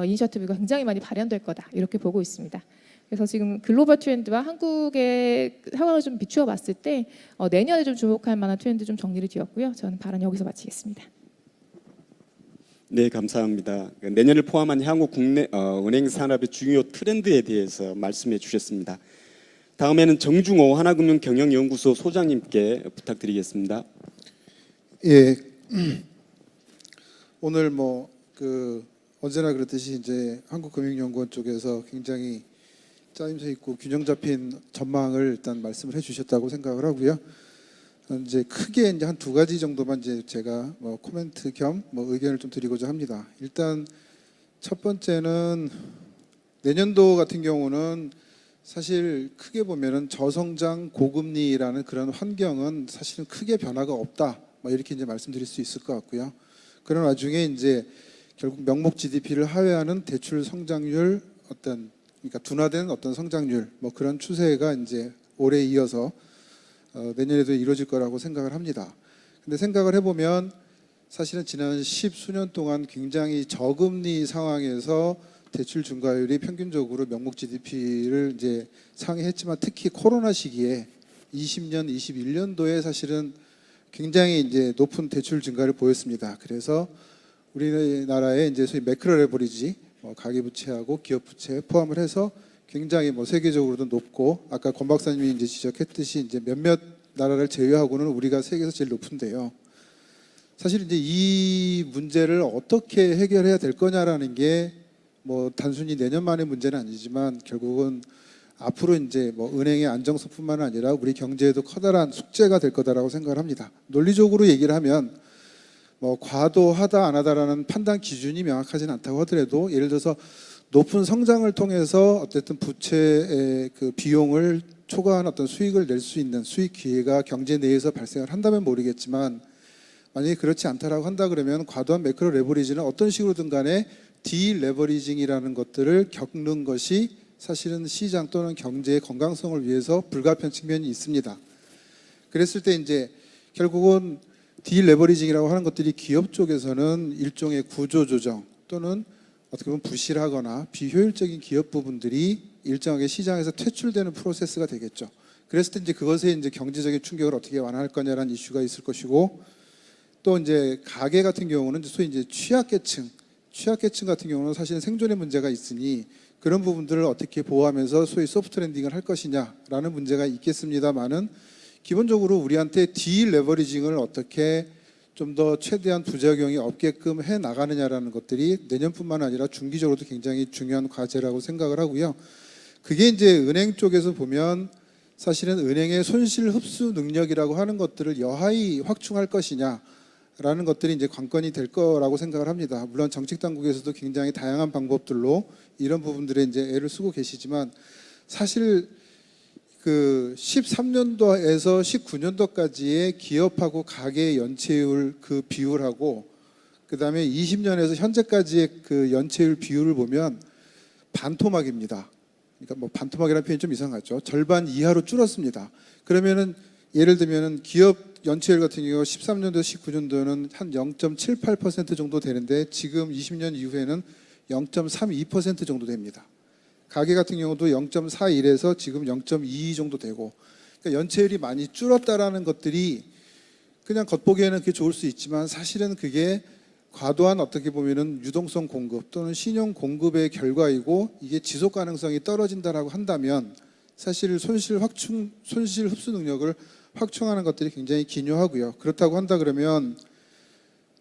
이니셔티브가 굉장히 많이 발현될 거다 이렇게 보고 있습니다. 그래서 지금 글로벌 트렌드와 한국의 상황을 좀 비추어 봤을 때 내년에 좀 주목할 만한 트렌드 좀 정리를 드렸고요. 저는 발언 여기서 마치겠습니다. 네, 감사합니다. 내년을 포함한 향후 국내 은행 산업의 중요 트렌드에 대해서 말씀해 주셨습니다. 다음에는 정중호 하나금융경영연구소 소장님께 부탁드리겠습니다. 예, 오늘 언제나 그렇듯이 이제 한국금융연구원 쪽에서 굉장히 짜임새 있고 균형 잡힌 전망을 일단 말씀을 해주셨다고 생각을 하고요. 이제 크게 이제 한 두 가지 정도만 이제 제가 코멘트 겸 의견을 좀 드리고자 합니다. 일단 첫 번째는 내년도 같은 경우는 사실 크게 보면은 저성장 고금리라는 그런 환경은 사실은 크게 변화가 없다. 이렇게 이제 말씀드릴 수 있을 것 같고요. 그런 와중에 이제 결국 명목 GDP를 하회하는 대출 성장률 그러니까 둔화된 어떤 성장률 그런 추세가 이제 올해 이어서 내년에도 이루어질 거라고 생각을 합니다. 근데 생각을 해보면 사실은 지난 10수년 동안 굉장히 저금리 상황에서 대출 증가율이 평균적으로 명목 GDP를 이제 상회했지만 특히 코로나 시기에 20년, 21년도에 사실은 굉장히 이제 높은 대출 증가를 보였습니다. 그래서 우리나라의 이제 소위 매크로 레버리지, 가계부채하고 기업부채 포함을 해서 굉장히 세계적으로도 높고 아까 권 박사님이 이제 지적했듯이 이제 몇몇 나라를 제외하고는 우리가 세계에서 제일 높은데요. 사실 이제 이 문제를 어떻게 해결해야 될 거냐라는 게 단순히 내년만의 문제는 아니지만 결국은 앞으로 이제 은행의 안정성뿐만 아니라 우리 경제에도 커다란 숙제가 될 거다라고 생각을 합니다. 논리적으로 얘기를 하면 과도하다 안 하다라는 판단 기준이 명확하지는 않다고 하더라도 예를 들어서 높은 성장을 통해서 어쨌든 부채의 그 비용을 초과한 어떤 수익을 낼 수 있는 수익 기회가 경제 내에서 발생을 한다면 모르겠지만 만약에 그렇지 않다라고 한다 그러면 과도한 매크로 레버리지는 어떤 식으로든 간에 디레버리징이라는 것들을 겪는 것이 사실은 시장 또는 경제의 건강성을 위해서 불가피한 측면이 있습니다. 그랬을 때 이제 결국은 디레버리징이라고 하는 것들이 기업 쪽에서는 일종의 구조 조정 또는 어떻게 보면 부실하거나 비효율적인 기업 부분들이 일정하게 시장에서 퇴출되는 프로세스가 되겠죠. 그랬을 때 이제 그것에 이제 경제적인 충격을 어떻게 완화할 거냐라는 이슈가 있을 것이고 또 이제 가계 같은 경우는 소위 이제 취약계층 같은 경우는 사실은 생존의 문제가 있으니 그런 부분들을 어떻게 보호하면서 소위 소프트 랜딩을 할 것이냐라는 문제가 있겠습니다만은 기본적으로 우리한테 디레버리징을 어떻게 좀 더 최대한 부작용이 없게끔 해 나가느냐라는 것들이 내년뿐만 아니라 중기적으로도 굉장히 중요한 과제라고 생각을 하고요. 그게 이제 은행 쪽에서 보면 사실은 은행의 손실 흡수 능력이라고 하는 것들을 여하히 확충할 것이냐라는 것들이 이제 관건이 될 거라고 생각을 합니다. 물론 정책 당국에서도 굉장히 다양한 방법들로 이런 부분들에 이제 애를 쓰고 계시지만 사실 그 13년도에서 19년도까지의 기업하고 가계 연체율 그 비율하고 그다음에 20년에서 현재까지의 그 연체율 비율을 보면 반토막입니다. 그러니까 뭐 반토막이라는 표현이 좀 이상하죠. 절반 이하로 줄었습니다. 그러면은 예를 들면은 기업 연체율 같은 경우 13년도 19년도는 한 0.78% 정도 되는데 지금 20년 이후에는 0.32% 정도 됩니다. 가계 같은 경우도 0.41에서 지금 0.22 정도 되고, 그러니까 연체율이 많이 줄었다라는 것들이 그냥 겉보기에는 그게 좋을 수 있지만 사실은 그게 과도한 어떻게 보면은 유동성 공급 또는 신용 공급의 결과이고 이게 지속 가능성이 떨어진다라고 한다면 사실 손실 흡수 능력을 확충하는 것들이 굉장히 기묘하고요. 그렇다고 한다 그러면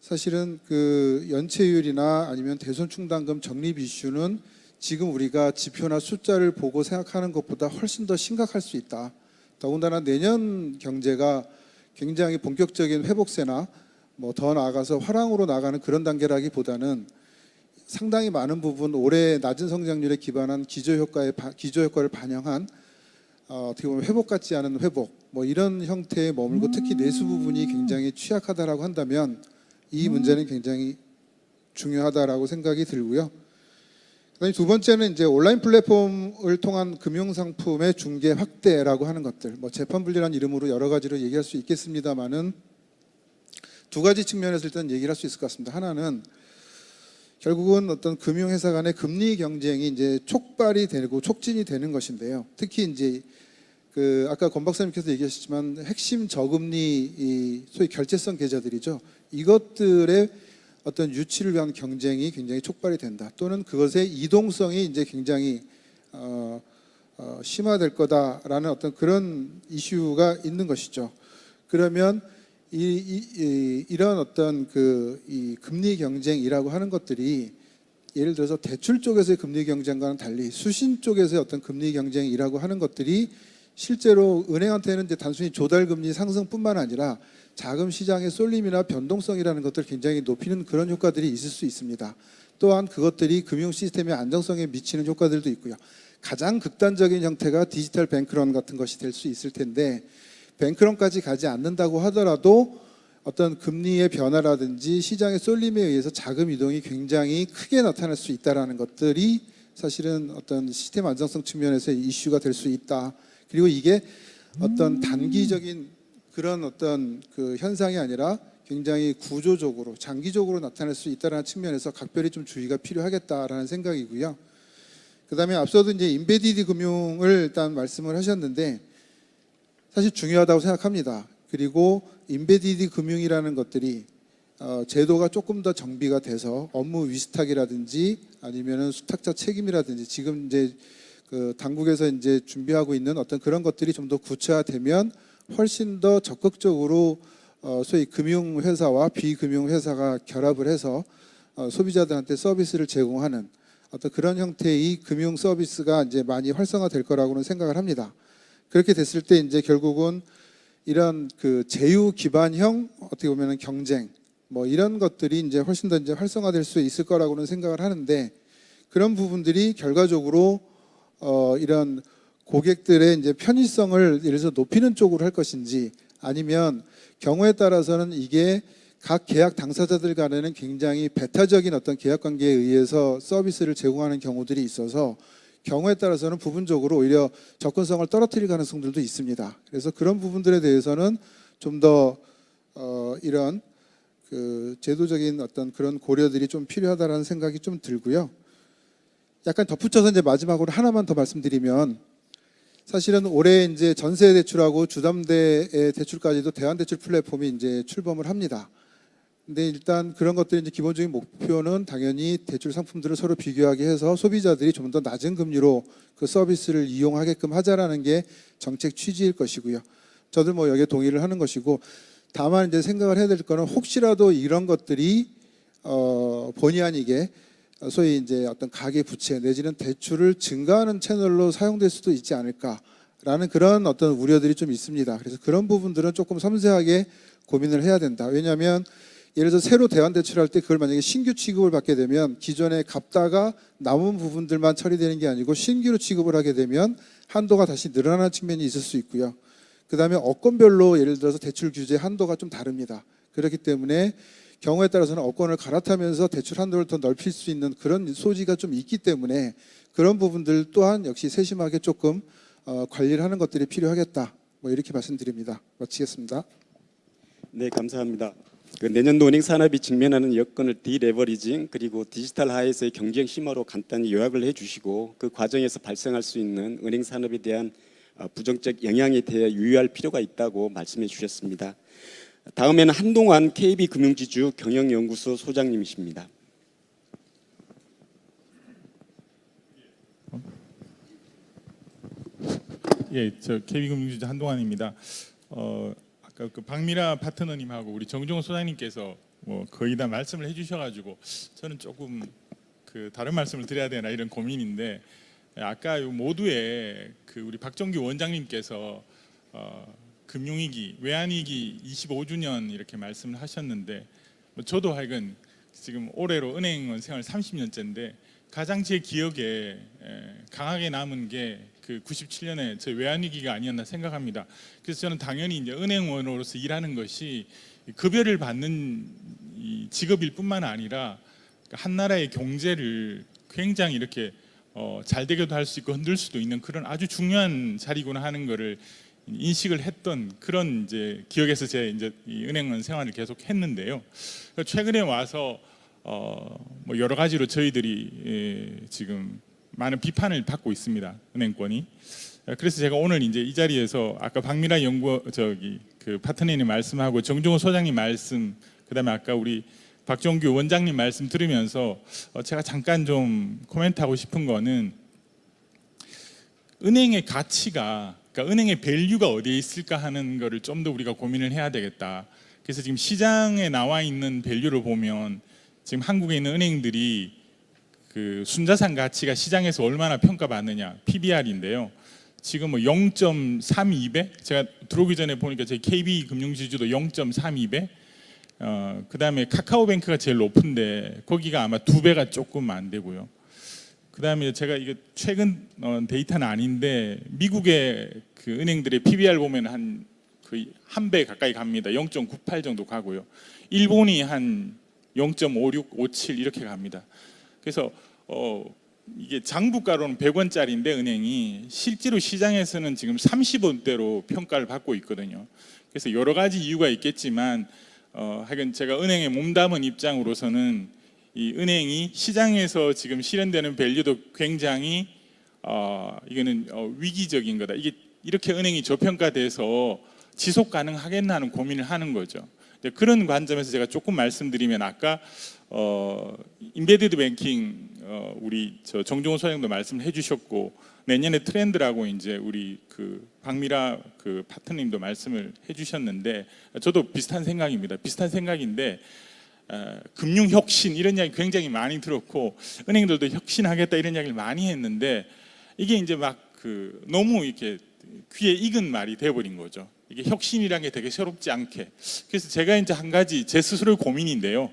사실은 그 연체율이나 아니면 대손 충당금 적립 이슈는 지금 우리가 지표나 숫자를 보고 생각하는 것보다 훨씬 더 심각할 수 있다. 더군다나 내년 경제가 굉장히 본격적인 회복세나 뭐 더 나아가서 화랑으로 나가는 그런 단계라기보다는 상당히 많은 부분 올해 낮은 성장률에 기반한 기저효과를 반영한 어떻게 보면 회복 같지 않은 회복 뭐 이런 형태에 머물고 특히 내수 부분이 굉장히 취약하다라고 한다면 이 문제는 굉장히 중요하다라고 생각이 들고요. 그다음에 두 번째는 이제 온라인 플랫폼을 통한 금융 상품의 중개 확대라고 하는 것들. 뭐 재판 분리라는 이름으로 여러 가지로 얘기할 수 있겠습니다만은 두 가지 측면에서 일단 얘기를 할 수 있을 것 같습니다. 하나는 결국은 어떤 금융회사 간의 금리 경쟁이 이제 촉발이 되고 촉진이 되는 것인데요. 특히 이제 그 아까 권 박사님께서 얘기하셨지만 핵심 저금리 이 소위 결제성 계좌들이죠. 이것들의 어떤 유치를 위한 경쟁이 굉장히 촉발이 된다. 또는 그것의 이동성이 이제 굉장히 심화될 거다라는 어떤 그런 이슈가 있는 것이죠. 그러면 이런 어떤 이 금리 경쟁이라고 하는 것들이 예를 들어서 대출 쪽에서의 금리 경쟁과는 달리 수신 쪽에서의 어떤 금리 경쟁이라고 하는 것들이 실제로 은행한테는 이제 단순히 조달 금리 상승뿐만 아니라 자금 시장의 쏠림이나 변동성이라는 것들을 굉장히 높이는 그런 효과들이 있을 수 있습니다. 또한 그것들이 금융 시스템의 안정성에 미치는 효과들도 있고요. 가장 극단적인 형태가 디지털 뱅크런 같은 것이 될 수 있을 텐데 뱅크런까지 가지 않는다고 하더라도 어떤 금리의 변화라든지 시장의 쏠림에 의해서 자금 이동이 굉장히 크게 나타날 수 있다라는 것들이 사실은 어떤 시스템 안정성 측면에서의 이슈가 될 수 있다. 그리고 이게 어떤 단기적인 그런 어떤 그 현상이 아니라 굉장히 구조적으로 장기적으로 나타날 수 있다는 측면에서 각별히 좀 주의가 필요하겠다라는 생각이고요. 그다음에 앞서도 이제 인베디드 금융을 일단 말씀을 하셨는데 사실 중요하다고 생각합니다. 그리고 인베디드 금융이라는 것들이 제도가 조금 더 정비가 돼서 업무 위탁이라든지 아니면은 수탁자 책임이라든지 지금 이제 그 당국에서 이제 준비하고 있는 어떤 그런 것들이 좀 더 구체화되면 훨씬 더 적극적으로 소위 금융회사와 비금융회사가 결합을 해서 소비자들한테 서비스를 제공하는 어떤 그런 형태의 금융 서비스가 이제 많이 활성화될 거라고는 생각을 합니다. 그렇게 됐을 때 이제 결국은 이런 그 제휴 기반형 어떻게 보면은 경쟁 뭐 이런 것들이 이제 훨씬 더 이제 활성화될 수 있을 거라고는 생각을 하는데 그런 부분들이 결과적으로 이런 고객들의 이제 편의성을 예를 들어서 높이는 쪽으로 할 것인지 아니면 경우에 따라서는 이게 각 계약 당사자들 간에는 굉장히 배타적인 어떤 계약 관계에 의해서 서비스를 제공하는 경우들이 있어서 경우에 따라서는 부분적으로 오히려 접근성을 떨어뜨릴 가능성들도 있습니다. 그래서 그런 부분들에 대해서는 좀 더 이런 그 제도적인 어떤 그런 고려들이 좀 필요하다라는 생각이 좀 들고요. 약간 덧붙여서 이제 마지막으로 하나만 더 말씀드리면 사실은 올해 이제 전세 대출하고 주담대의 대출까지도 대환대출 플랫폼이 이제 출범을 합니다. 근데 일단 그런 것들이 이제 기본적인 목표는 당연히 대출 상품들을 서로 비교하게 해서 소비자들이 좀 더 낮은 금리로 그 서비스를 이용하게끔 하자라는 게 정책 취지일 것이고요. 저도 뭐 여기에 동의를 하는 것이고 다만 이제 생각을 해야 될 거는 혹시라도 이런 것들이 본의 아니게 소위 이제 어떤 가계 부채 내지는 대출을 증가하는 채널로 사용될 수도 있지 않을까라는 라는 그런 어떤 우려들이 좀 있습니다. 그래서 그런 부분들은 조금 섬세하게 고민을 해야 된다. 왜냐하면 예를 들어서 새로 대환 대출할 때 그걸 만약에 신규 취급을 받게 되면 기존에 갚다가 남은 부분들만 처리되는 게 아니고 신규로 취급을 하게 되면 한도가 다시 늘어나는 측면이 있을 수 있고요. 그다음에 업권별로 예를 들어서 대출 규제 한도가 좀 다릅니다. 그렇기 때문에 경우에 따라서는 업권을 갈아타면서 대출 한도를 더 넓힐 수 있는 그런 소지가 좀 있기 때문에 그런 부분들 또한 역시 세심하게 조금 관리를 하는 것들이 필요하겠다. 뭐 이렇게 말씀드립니다. 마치겠습니다. 네, 감사합니다. 내년도 은행 산업이 직면하는 여건을 디레버리징 그리고 디지털화에서의 경쟁 심화로 간단히 요약을 해주시고 그 과정에서 발생할 수 있는 은행 산업에 대한 부정적 영향에 대해 유의할 필요가 있다고 말씀해 주셨습니다. 다음에는 한동안 KB금융지주 경영연구소 소장님이십니다. 예, 저 KB금융지주 한동환입니다. 아까 그 박미라 파트너님하고 우리 정종호 소장님께서 뭐 거의 다 말씀을 해주셔가지고 저는 조금 그 다른 말씀을 드려야 되나 이런 고민인데 아까 요 모두에 그 우리 박정규 원장님께서 금융위기, 외환위기 25주년 이렇게 말씀을 하셨는데 뭐 저도 하여간 지금 올해로 은행원 생활 30년째인데 가장 제 기억에 강하게 남은 게 그 97년에 저 외환위기가 아니었나 생각합니다. 그래서 저는 당연히 이제 은행원으로서 일하는 것이 급여를 받는 이 직업일 뿐만 아니라 한 나라의 경제를 굉장히 이렇게 잘 되게도 할 수 있고 흔들 수도 있는 그런 아주 중요한 자리구나 하는 거를 인식을 했던 그런 이제 기억에서 제 이제 이 은행원 생활을 계속 했는데요. 최근에 와서 뭐 여러 가지로 저희들이 지금 많은 비판을 받고 있습니다. 은행권이. 그래서 제가 오늘 이제 이 자리에서 아까 박미라 그 파트너님 말씀하고 정종호 소장님 말씀, 그다음에 아까 우리 박정규 원장님 말씀 들으면서 제가 잠깐 좀 코멘트하고 싶은 거는 은행의 가치가, 그러니까 은행의 밸류가 어디에 있을까 하는 거를 좀 더 우리가 고민을 해야 되겠다. 그래서 지금 시장에 나와 있는 밸류를 보면 지금 한국에 있는 은행들이 그 순자산 가치가 시장에서 얼마나 평가받느냐 PBR인데요. 지금 뭐 0.32배, 제가 들어오기 전에 보니까 저희 KB금융지주도 0.32배, 그다음에 카카오뱅크가 제일 높은데 거기가 아마 2배가 조금 안 되고요. 그다음에 제가 이게 최근 데이터는 아닌데 미국의 그 은행들의 PBR 보면 한 거의 1배 가까이 갑니다. 0.98 정도 가고요. 일본이 한 0.56, 57 이렇게 갑니다. 그래서 이게 장부가로는 100원짜리인데 은행이 실제로 시장에서는 지금 30원대로 평가를 받고 있거든요. 그래서 여러 가지 이유가 있겠지만 하여간 제가 은행에 몸담은 입장으로서는 이 은행이 시장에서 지금 실현되는 밸류도 굉장히 이거는 위기적인 거다. 이게 이렇게 은행이 저평가돼서 지속 가능하겠나 하는 고민을 하는 거죠. 그런 관점에서 제가 조금 말씀드리면 아까 인베디드 뱅킹 우리 저 정종호 소장님도 말씀해 주셨고 내년에 트렌드라고 이제 우리 그 박미라 그 파트너님도 말씀을 해 주셨는데 저도 비슷한 생각입니다. 비슷한 생각인데 금융 혁신 이런 이야기 굉장히 많이 들었고 은행들도 혁신하겠다 이런 이야기를 많이 했는데 이게 이제 막 그 너무 이렇게 귀에 익은 말이 돼버린 거죠. 이게 혁신이라는 게 되게 새롭지 않게. 그래서 제가 이제 한 가지 제 스스로의 고민인데요.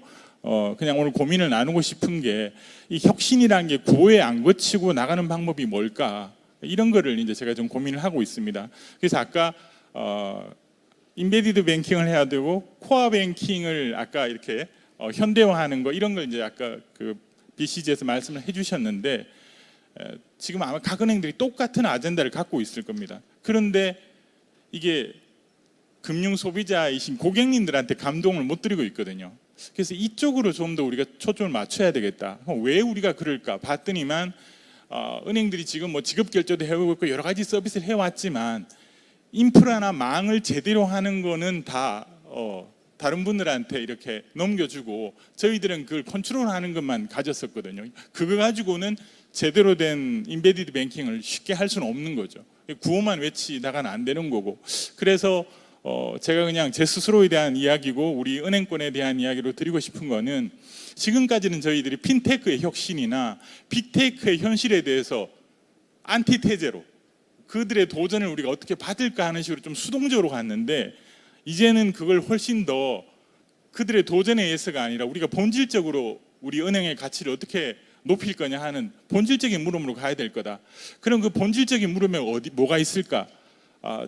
그냥 오늘 고민을 나누고 싶은 게 이 혁신이라는 게 구호에 안 거치고 나가는 방법이 뭘까? 이런 거를 이제 제가 좀 고민을 하고 있습니다. 그래서 아까 인베디드 뱅킹을 해야 되고 코어 뱅킹을 아까 이렇게 현대화하는 거 이런 걸 이제 아까 그 BCG에서 말씀을 해주셨는데 지금 아마 각 은행들이 똑같은 아젠다를 갖고 있을 겁니다. 그런데 이게 금융 소비자이신 고객님들한테 감동을 못 드리고 있거든요. 그래서 이쪽으로 좀 더 우리가 초점을 맞춰야 되겠다. 왜 우리가 그럴까 봤더니만 은행들이 지금 뭐 지급 결제도 해오고 있고 여러 가지 서비스를 해왔지만 인프라나 망을 제대로 하는 거는 다 다른 분들한테 이렇게 넘겨주고 저희들은 그걸 컨트롤하는 것만 가졌었거든요. 그거 가지고는 제대로 된 인베디드 뱅킹을 쉽게 할 수는 없는 거죠. 구호만 외치다가는 안 되는 거고. 그래서 제가 그냥 제 스스로에 대한 이야기고 우리 은행권에 대한 이야기로 드리고 싶은 거는 지금까지는 저희들이 핀테크의 혁신이나 빅테크의 현실에 대해서 안티테제로 그들의 도전을 우리가 어떻게 받을까 하는 식으로 좀 수동적으로 갔는데, 이제는 그걸 훨씬 더 그들의 도전에 의해서가 아니라 우리가 본질적으로 우리 은행의 가치를 어떻게 높일 거냐 하는 본질적인 물음으로 가야 될 거다. 그럼 그 본질적인 물음에 뭐가 있을까?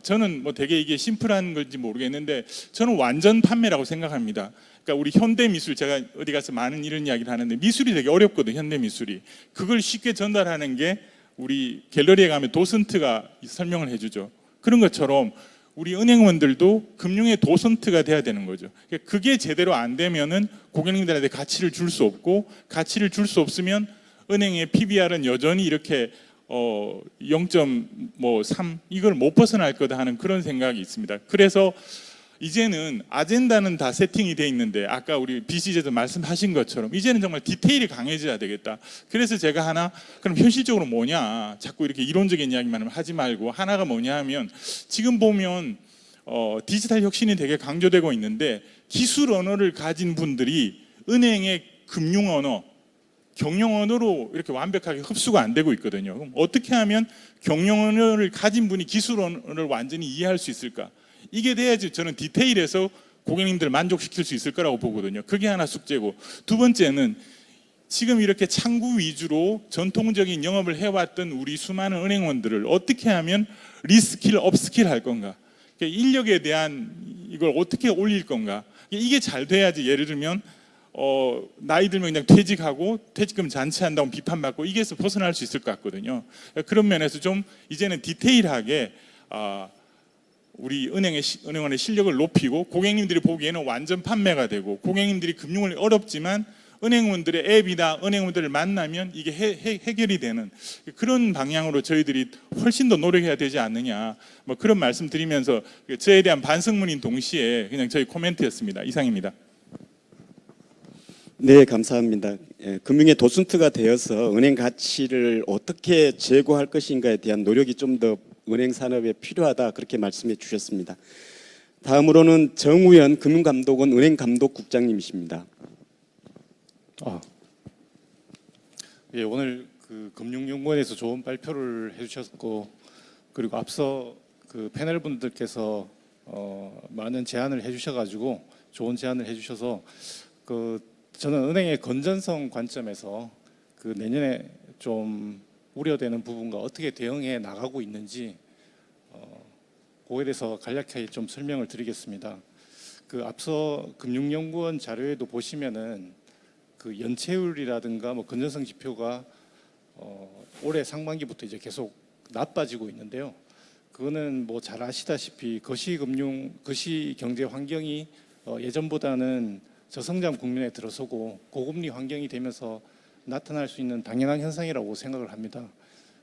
저는 뭐 되게 이게 심플한 건지 모르겠는데 저는 완전 판매라고 생각합니다. 그러니까 우리 현대 미술, 제가 어디 가서 많은 이런 이야기를 하는데 미술이 되게 어렵거든요. 현대 미술이. 그걸 쉽게 전달하는 게 우리 갤러리에 가면 도슨트가 설명을 해주죠. 그런 것처럼 우리 은행원들도 금융의 도슨트가 돼야 되는 거죠. 그게 제대로 안 되면은 고객님들한테 가치를 줄 수 없고, 가치를 줄 수 없으면 은행의 PBR은 여전히 이렇게 0.3 이걸 못 벗어날 거다 하는 그런 생각이 있습니다. 그래서 이제는 아젠다는 다 세팅이 돼 있는데, 아까 우리 BCJ도 말씀하신 것처럼 이제는 정말 디테일이 강해져야 되겠다. 그래서 제가 하나, 그럼 현실적으로 뭐냐, 자꾸 이렇게 이론적인 이야기만 하지 말고 하나가 뭐냐 하면, 지금 보면 디지털 혁신이 되게 강조되고 있는데 기술 언어를 가진 분들이 은행의 금융 언어, 경영 언어로 이렇게 완벽하게 흡수가 안 되고 있거든요. 그럼 어떻게 하면 경영 언어를 가진 분이 기술 언어를 완전히 이해할 수 있을까? 이게 돼야지 저는 디테일에서 고객님들을 만족시킬 수 있을 거라고 보거든요. 그게 하나 숙제고, 두 번째는 지금 이렇게 창구 위주로 전통적인 영업을 해왔던 우리 수많은 은행원들을 어떻게 하면 리스킬, 업스킬 할 건가? 인력에 대한 이걸 어떻게 올릴 건가? 이게 잘 돼야지. 예를 들면 나이 들면 그냥 퇴직하고 퇴직금 잔치한다고 비판받고 이게서 벗어날 수 있을 것 같거든요. 그런 면에서 좀 이제는 디테일하게 우리 은행원의 실력을 높이고, 고객님들이 보기에는 완전 판매가 되고, 고객님들이 금융을 어렵지만 은행원들의 앱이나 은행원들을 만나면 이게 해결이 되는 그런 방향으로 저희들이 훨씬 더 노력해야 되지 않느냐, 뭐 그런 말씀 드리면서 저에 대한 반성문인 동시에 그냥 저희 코멘트였습니다. 이상입니다. 네, 감사합니다. 금융의 도슨트가 되어서 은행 가치를 어떻게 제고할 것인가에 대한 노력이 좀 더 은행 산업에 필요하다, 그렇게 말씀해 주셨습니다. 다음으로는 정우현 금융감독원 은행감독국장님이십니다. 예, 오늘 그 금융연구원에서 좋은 발표를 해주셨고, 그리고 앞서 그 패널 분들께서 많은 제안을 해주셔가지고 좋은 제안을 해주셔서 저는 은행의 건전성 관점에서 그 내년에 좀 우려되는 부분과 어떻게 대응해 나가고 있는지 그거에 대해서 간략하게 좀 설명을 드리겠습니다. 그 앞서 금융연구원 자료에도 보시면은 그 연체율이라든가 뭐 건전성 지표가 올해 상반기부터 이제 계속 나빠지고 있는데요. 그거는 뭐 잘 아시다시피 거시 경제 환경이 예전보다는 저성장 국면에 들어서고 고금리 환경이 되면서 나타날 수 있는 당연한 현상이라고 생각을 합니다.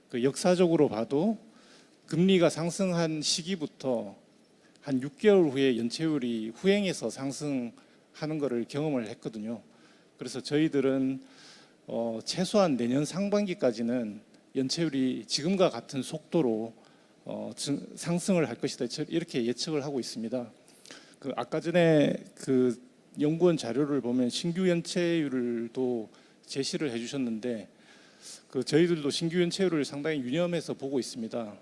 그 역사적으로 봐도 금리가 상승한 시기부터 한 6개월 후에 연체율이 후행해서 상승하는 것을 경험을 했거든요. 그래서 저희들은 최소한 내년 상반기까지는 연체율이 지금과 같은 속도로 상승을 할 것이다, 이렇게 예측을 하고 있습니다. 그 아까 전에 그 연구원 자료를 보면 신규 연체율도 제시를 해주셨는데, 그 저희들도 신규 연체율을 상당히 유념해서 보고 있습니다.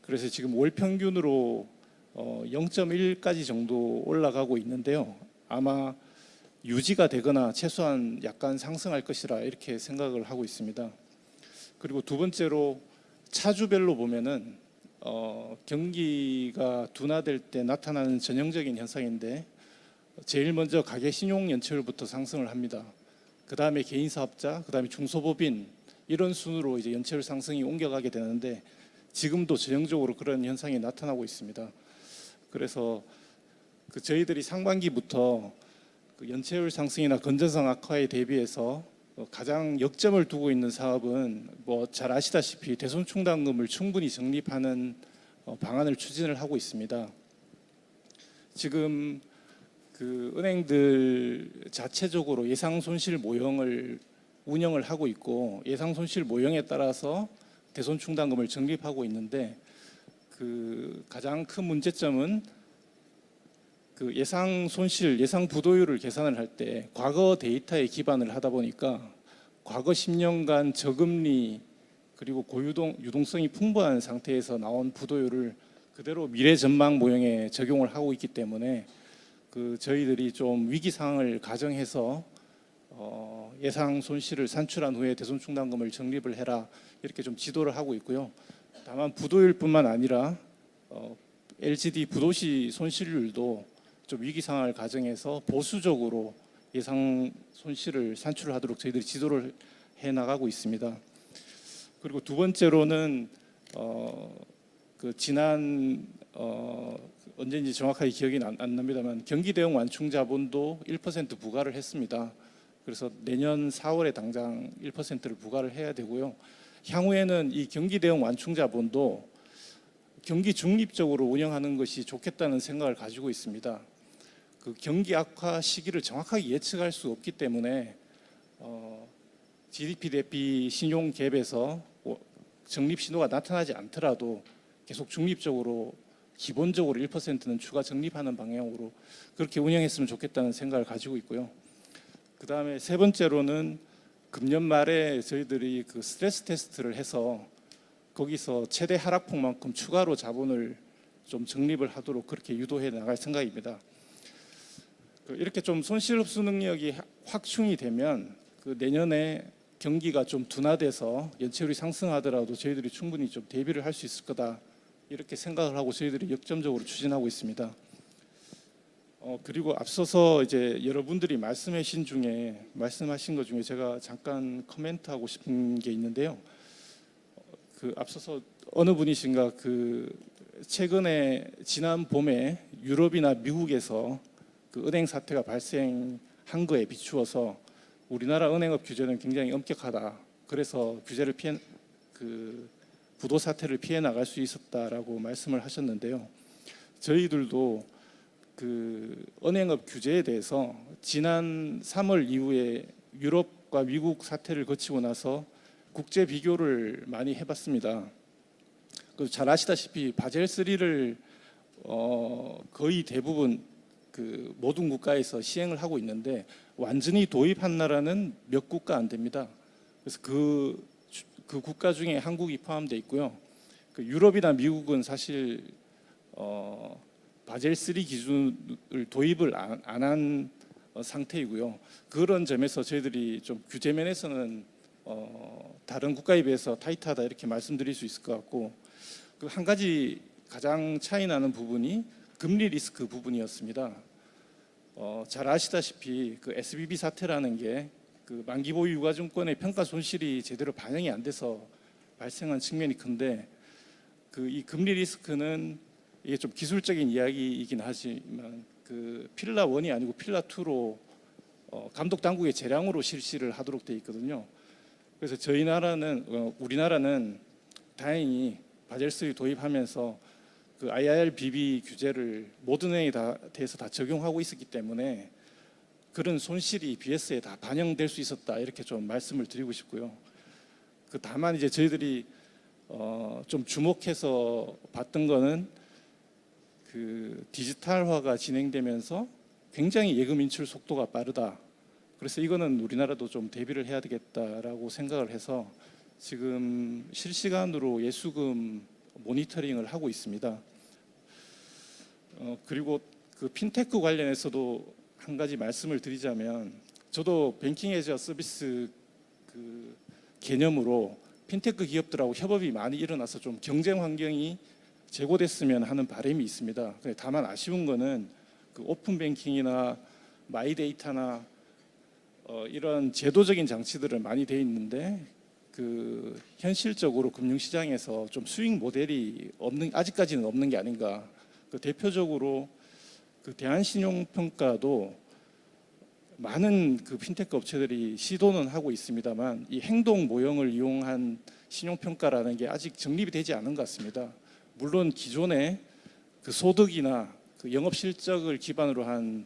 그래서 지금 월 평균으로 0.1까지 정도 올라가고 있는데요. 아마 유지가 되거나 최소한 약간 상승할 것이라 이렇게 생각을 하고 있습니다. 그리고 두 번째로 차주별로 보면은 경기가 둔화될 때 나타나는 전형적인 현상인데, 제일 먼저 가계 신용 연체율부터 상승을 합니다. 그 다음에 개인 사업자, 그 다음에 중소법인, 이런 순으로 이제 연체율 상승이 옮겨가게 되는데 지금도 전형적으로 그런 현상이 나타나고 있습니다. 그래서 그 저희들이 상반기부터 그 연체율 상승이나 건전성 악화에 대비해서 가장 역점을 두고 있는 사업은 뭐 잘 아시다시피 대손충당금을 충분히 적립하는 방안을 추진을 하고 있습니다. 지금 그 은행들 자체적으로 예상 손실 모형을 운영을 하고 있고, 예상 손실 모형에 따라서 대손충당금을 적립하고 있는데, 그 가장 큰 문제점은 그 예상 손실, 예상 부도율을 계산을 할 때 과거 데이터에 기반을 하다 보니까 과거 10년간 저금리 그리고 유동성이 풍부한 상태에서 나온 부도율을 그대로 미래 전망 모형에 적용을 하고 있기 때문에 저희들이 좀 위기 상황을 가정해서 예상 손실을 산출한 후에 대손충당금을 적립을 해라 이렇게 좀 지도를 하고 있고요. 다만 부도율뿐만 아니라 LGD 부도시 손실률도 좀 위기 상황을 가정해서 보수적으로 예상 손실을 산출하도록 저희들이 지도를 해 나가고 있습니다. 그리고 두 번째로는 지난 언제인지 정확하게 기억이 안 납니다만 경기 대응 완충 자본도 1% 부과를 했습니다. 그래서 내년 4월에 당장 1%를 부과를 해야 되고요. 향후에는 이 경기 대응 완충 자본도 경기 중립적으로 운영하는 것이 좋겠다는 생각을 가지고 있습니다. 그 경기 악화 시기를 정확하게 예측할 수 없기 때문에 GDP 대비 신용 갭에서 적립 신호가 나타나지 않더라도 계속 중립적으로 기본적으로 1%는 추가 적립하는 방향으로 그렇게 운영했으면 좋겠다는 생각을 가지고 있고요. 그다음에 세 번째로는 금년 말에 저희들이 그 스트레스 테스트를 해서 거기서 최대 하락폭만큼 추가로 자본을 좀 적립을 하도록 그렇게 유도해 나갈 생각입니다. 이렇게 좀 손실 흡수 능력이 확충이 되면 내년에 경기가 좀 둔화돼서 연체율이 상승하더라도 저희들이 충분히 좀 대비를 할 수 있을 거다 이렇게 생각을 하고 저희들이 역점적으로 추진하고 있습니다. 그리고 앞서서 이제 여러분들이 말씀하신 것 중에 제가 잠깐 코멘트하고 싶은 게 있는데요. 앞서서 어느 분이신가 최근에 지난 봄에 유럽이나 미국에서 은행 사태가 발생한 거에 비추어서 우리나라 은행업 규제는 굉장히 엄격하다. 그래서 규제를 부도 사태를 피해 나갈 수 있었다라고 말씀을 하셨는데요. 저희들도 은행업 규제에 대해서 지난 3월 이후에 유럽과 미국 사태를 거치고 나서 국제 비교를 많이 해봤습니다. 잘 아시다시피 바젤 3를 거의 대부분 모든 국가에서 시행을 하고 있는데 완전히 도입한 나라는 몇 국가 안 됩니다. 그래서 그 국가 중에 한국이 포함되어 있고요. 유럽이나 미국은 사실 바젤 3 기준을 도입을 안 한 상태이고요. 그런 점에서 저희들이 좀 규제 면에서는 다른 국가에 비해서 타이트하다 이렇게 말씀드릴 수 있을 것 같고 한 가지 가장 차이 나는 부분이 금리 리스크 부분이었습니다. 잘 아시다시피 SBB 사태라는 게 만기 보유 유가증권의 평가 손실이 제대로 반영이 안 돼서 발생한 측면이 큰데 이 금리 리스크는 이게 좀 기술적인 이야기이긴 하지만 필라 1이 아니고 필라 2로 감독 당국의 재량으로 실시를 하도록 되어 있거든요. 그래서 우리나라는 다행히 바젤 3 도입하면서 IRBB 규제를 모든 은행에 대해서 다 적용하고 있었기 때문에 그런 손실이 BS에 다 반영될 수 있었다 이렇게 좀 말씀을 드리고 싶고요. 다만 이제 저희들이 좀 주목해서 봤던 거는 디지털화가 진행되면서 굉장히 예금 인출 속도가 빠르다. 그래서 이거는 우리나라도 좀 대비를 해야 되겠다라고 생각을 해서 지금 실시간으로 예수금 모니터링을 하고 있습니다. 그리고 핀테크 관련해서도 한 가지 말씀을 드리자면 저도 뱅킹 애저 서비스 개념으로 핀테크 기업들하고 협업이 많이 일어나서 좀 경쟁 환경이 제고됐으면 하는 바람이 있습니다. 다만 아쉬운 거는 오픈 뱅킹이나 마이데이터나 이런 제도적인 장치들은 많이 돼 있는데 현실적으로 금융시장에서 좀 수익 모델이 아직까지는 없는 게 아닌가. 대표적으로 대한신용평가도 많은 핀테크 업체들이 시도는 하고 있습니다만 이 행동 모형을 이용한 신용평가라는 게 아직 정립이 되지 않은 것 같습니다. 물론 기존의 소득이나 영업 실적을 기반으로 한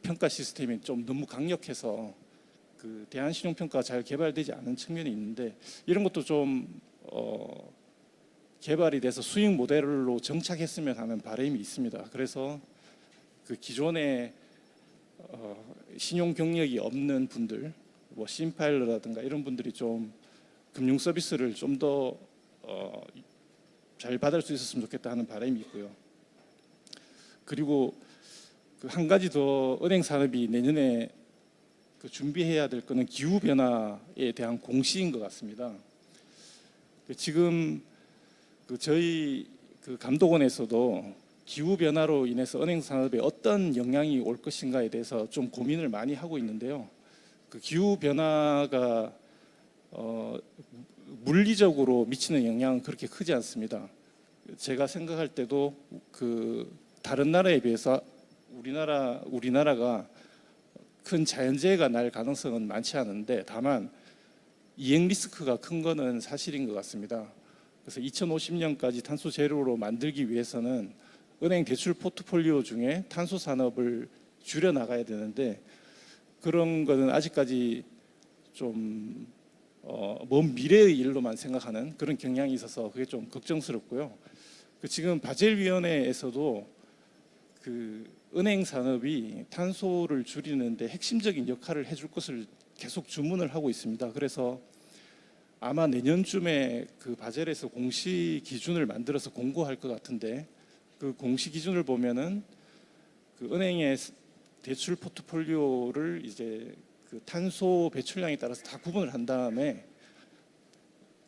평가 시스템이 좀 너무 강력해서 대한신용평가가 잘 개발되지 않은 측면이 있는데 이런 것도 좀 개발이 돼서 수익 모델로 정착했으면 하는 바람이 있습니다. 그래서 기존의 신용 경력이 없는 분들, 심파일러라든가 이런 분들이 좀 금융 서비스를 좀 더 잘 받을 수 있었으면 좋겠다 하는 바람이 있고요. 그리고 그 한 가지 더 은행 산업이 내년에 그 준비해야 될 거는 기후 변화에 대한 공시인 것 같습니다. 지금 그 저희 그 감독원에서도 기후 변화로 인해서 은행 산업에 어떤 영향이 올 것인가에 대해서 좀 고민을 많이 하고 있는데요. 그 기후 변화가 물리적으로 미치는 영향은 그렇게 크지 않습니다. 제가 생각할 때도 그 다른 나라에 비해서 우리나라가 큰 자연재해가 날 가능성은 많지 않은데 다만 이행 리스크가 큰 거는 사실인 것 같습니다. 그래서 2050년까지 탄소 제로로 만들기 위해서는 은행 대출 포트폴리오 중에 탄소 산업을 줄여 나가야 되는데 그런 거는 아직까지 좀 먼 미래의 일로만 생각하는 그런 경향이 있어서 그게 좀 걱정스럽고요. 그 지금 바젤위원회에서도 그 은행 산업이 탄소를 줄이는데 핵심적인 역할을 해줄 것을 계속 주문을 하고 있습니다. 그래서 아마 내년쯤에 그 바젤에서 공시 기준을 만들어서 공고할 것 같은데 그 공시 기준을 보면은 그 은행의 대출 포트폴리오를 이제 그 탄소 배출량에 따라서 다 구분을 한 다음에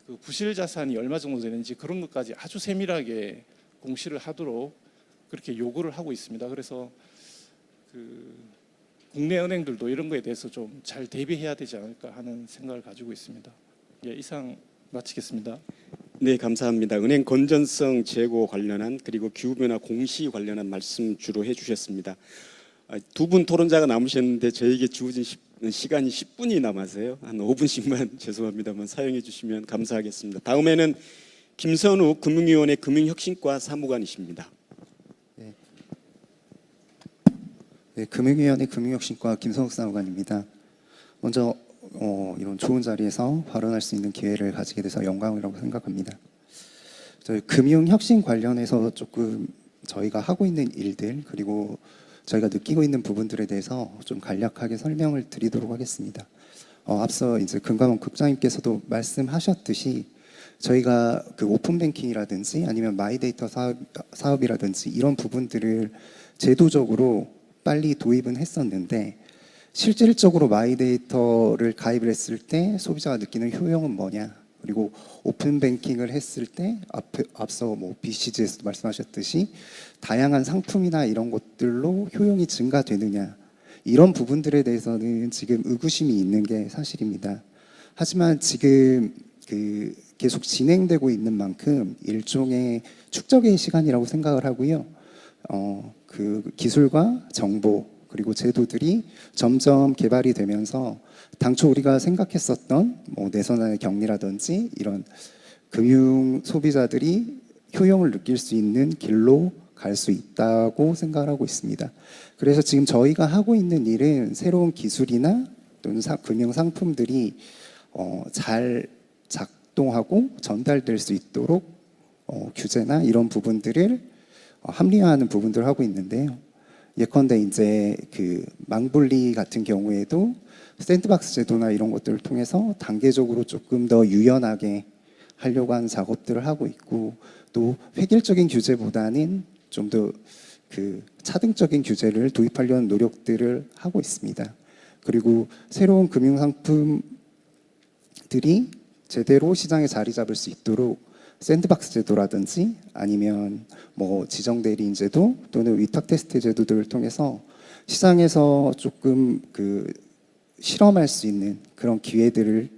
그 부실 자산이 얼마 정도 되는지 그런 것까지 아주 세밀하게 공시를 하도록 그렇게 요구를 하고 있습니다. 그래서 그 국내 은행들도 이런 거에 대해서 좀 잘 대비해야 되지 않을까 하는 생각을 가지고 있습니다. 예, 이상 마치겠습니다. 네, 감사합니다. 은행 건전성 제고 관련한 그리고 기후변화 공시 관련한 말씀 주로 해주셨습니다. 두 분 토론자가 남으셨는데 저에게 주어진 시간이 10분이 남아서요. 한 5분씩만 죄송합니다만 사용해 주시면 감사하겠습니다. 다음에는 김선우 금융위원회 금융혁신과 사무관이십니다. 네, 금융위원회 금융혁신과 김성욱 사무관입니다. 먼저 이런 좋은 자리에서 발언할 수 있는 기회를 가지게 돼서 영광이라고 생각합니다. 저희 금융혁신 관련해서 조금 저희가 하고 있는 일들 그리고 저희가 느끼고 있는 부분들에 대해서 좀 간략하게 설명을 드리도록 하겠습니다. 앞서 이제 금감원 국장님께서도 말씀하셨듯이 저희가 그 오픈뱅킹이라든지 아니면 마이데이터 사업이라든지 이런 부분들을 제도적으로 빨리 도입은 했었는데 실질적으로 마이데이터를 가입을 했을 때 소비자가 느끼는 효용은 뭐냐, 그리고 오픈뱅킹을 했을 때 앞서 뭐 BCG에서도 말씀하셨듯이 다양한 상품이나 이런 것들로 효용이 증가되느냐, 이런 부분들에 대해서는 지금 의구심이 있는 게 사실입니다. 하지만 지금 그 계속 진행되고 있는 만큼 일종의 축적의 시간이라고 생각을 하고요. 그 기술과 정보 그리고 제도들이 점점 개발이 되면서 당초 우리가 생각했었던 뭐 내선의 격리라든지 이런 금융 소비자들이 효용을 느낄 수 있는 길로 갈 수 있다고 생각을 하고 있습니다. 그래서 지금 저희가 하고 있는 일은 새로운 기술이나 또는 금융 상품들이 잘 작동하고 전달될 수 있도록 규제나 이런 부분들을 합리화하는 부분들을 하고 있는데요. 예컨대 이제 그 망분리 같은 경우에도 샌드박스 제도나 이런 것들을 통해서 단계적으로 조금 더 유연하게 하려고 하는 작업들을 하고 있고, 또 획일적인 규제보다는 좀 더 그 차등적인 규제를 도입하려는 노력들을 하고 있습니다. 그리고 새로운 금융 상품들이 제대로 시장에 자리 잡을 수 있도록 샌드박스 제도라든지 아니면 뭐 지정 대리인 제도 또는 위탁 테스트 제도들을 통해서 시장에서 조금 그 실험할 수 있는 그런 기회들을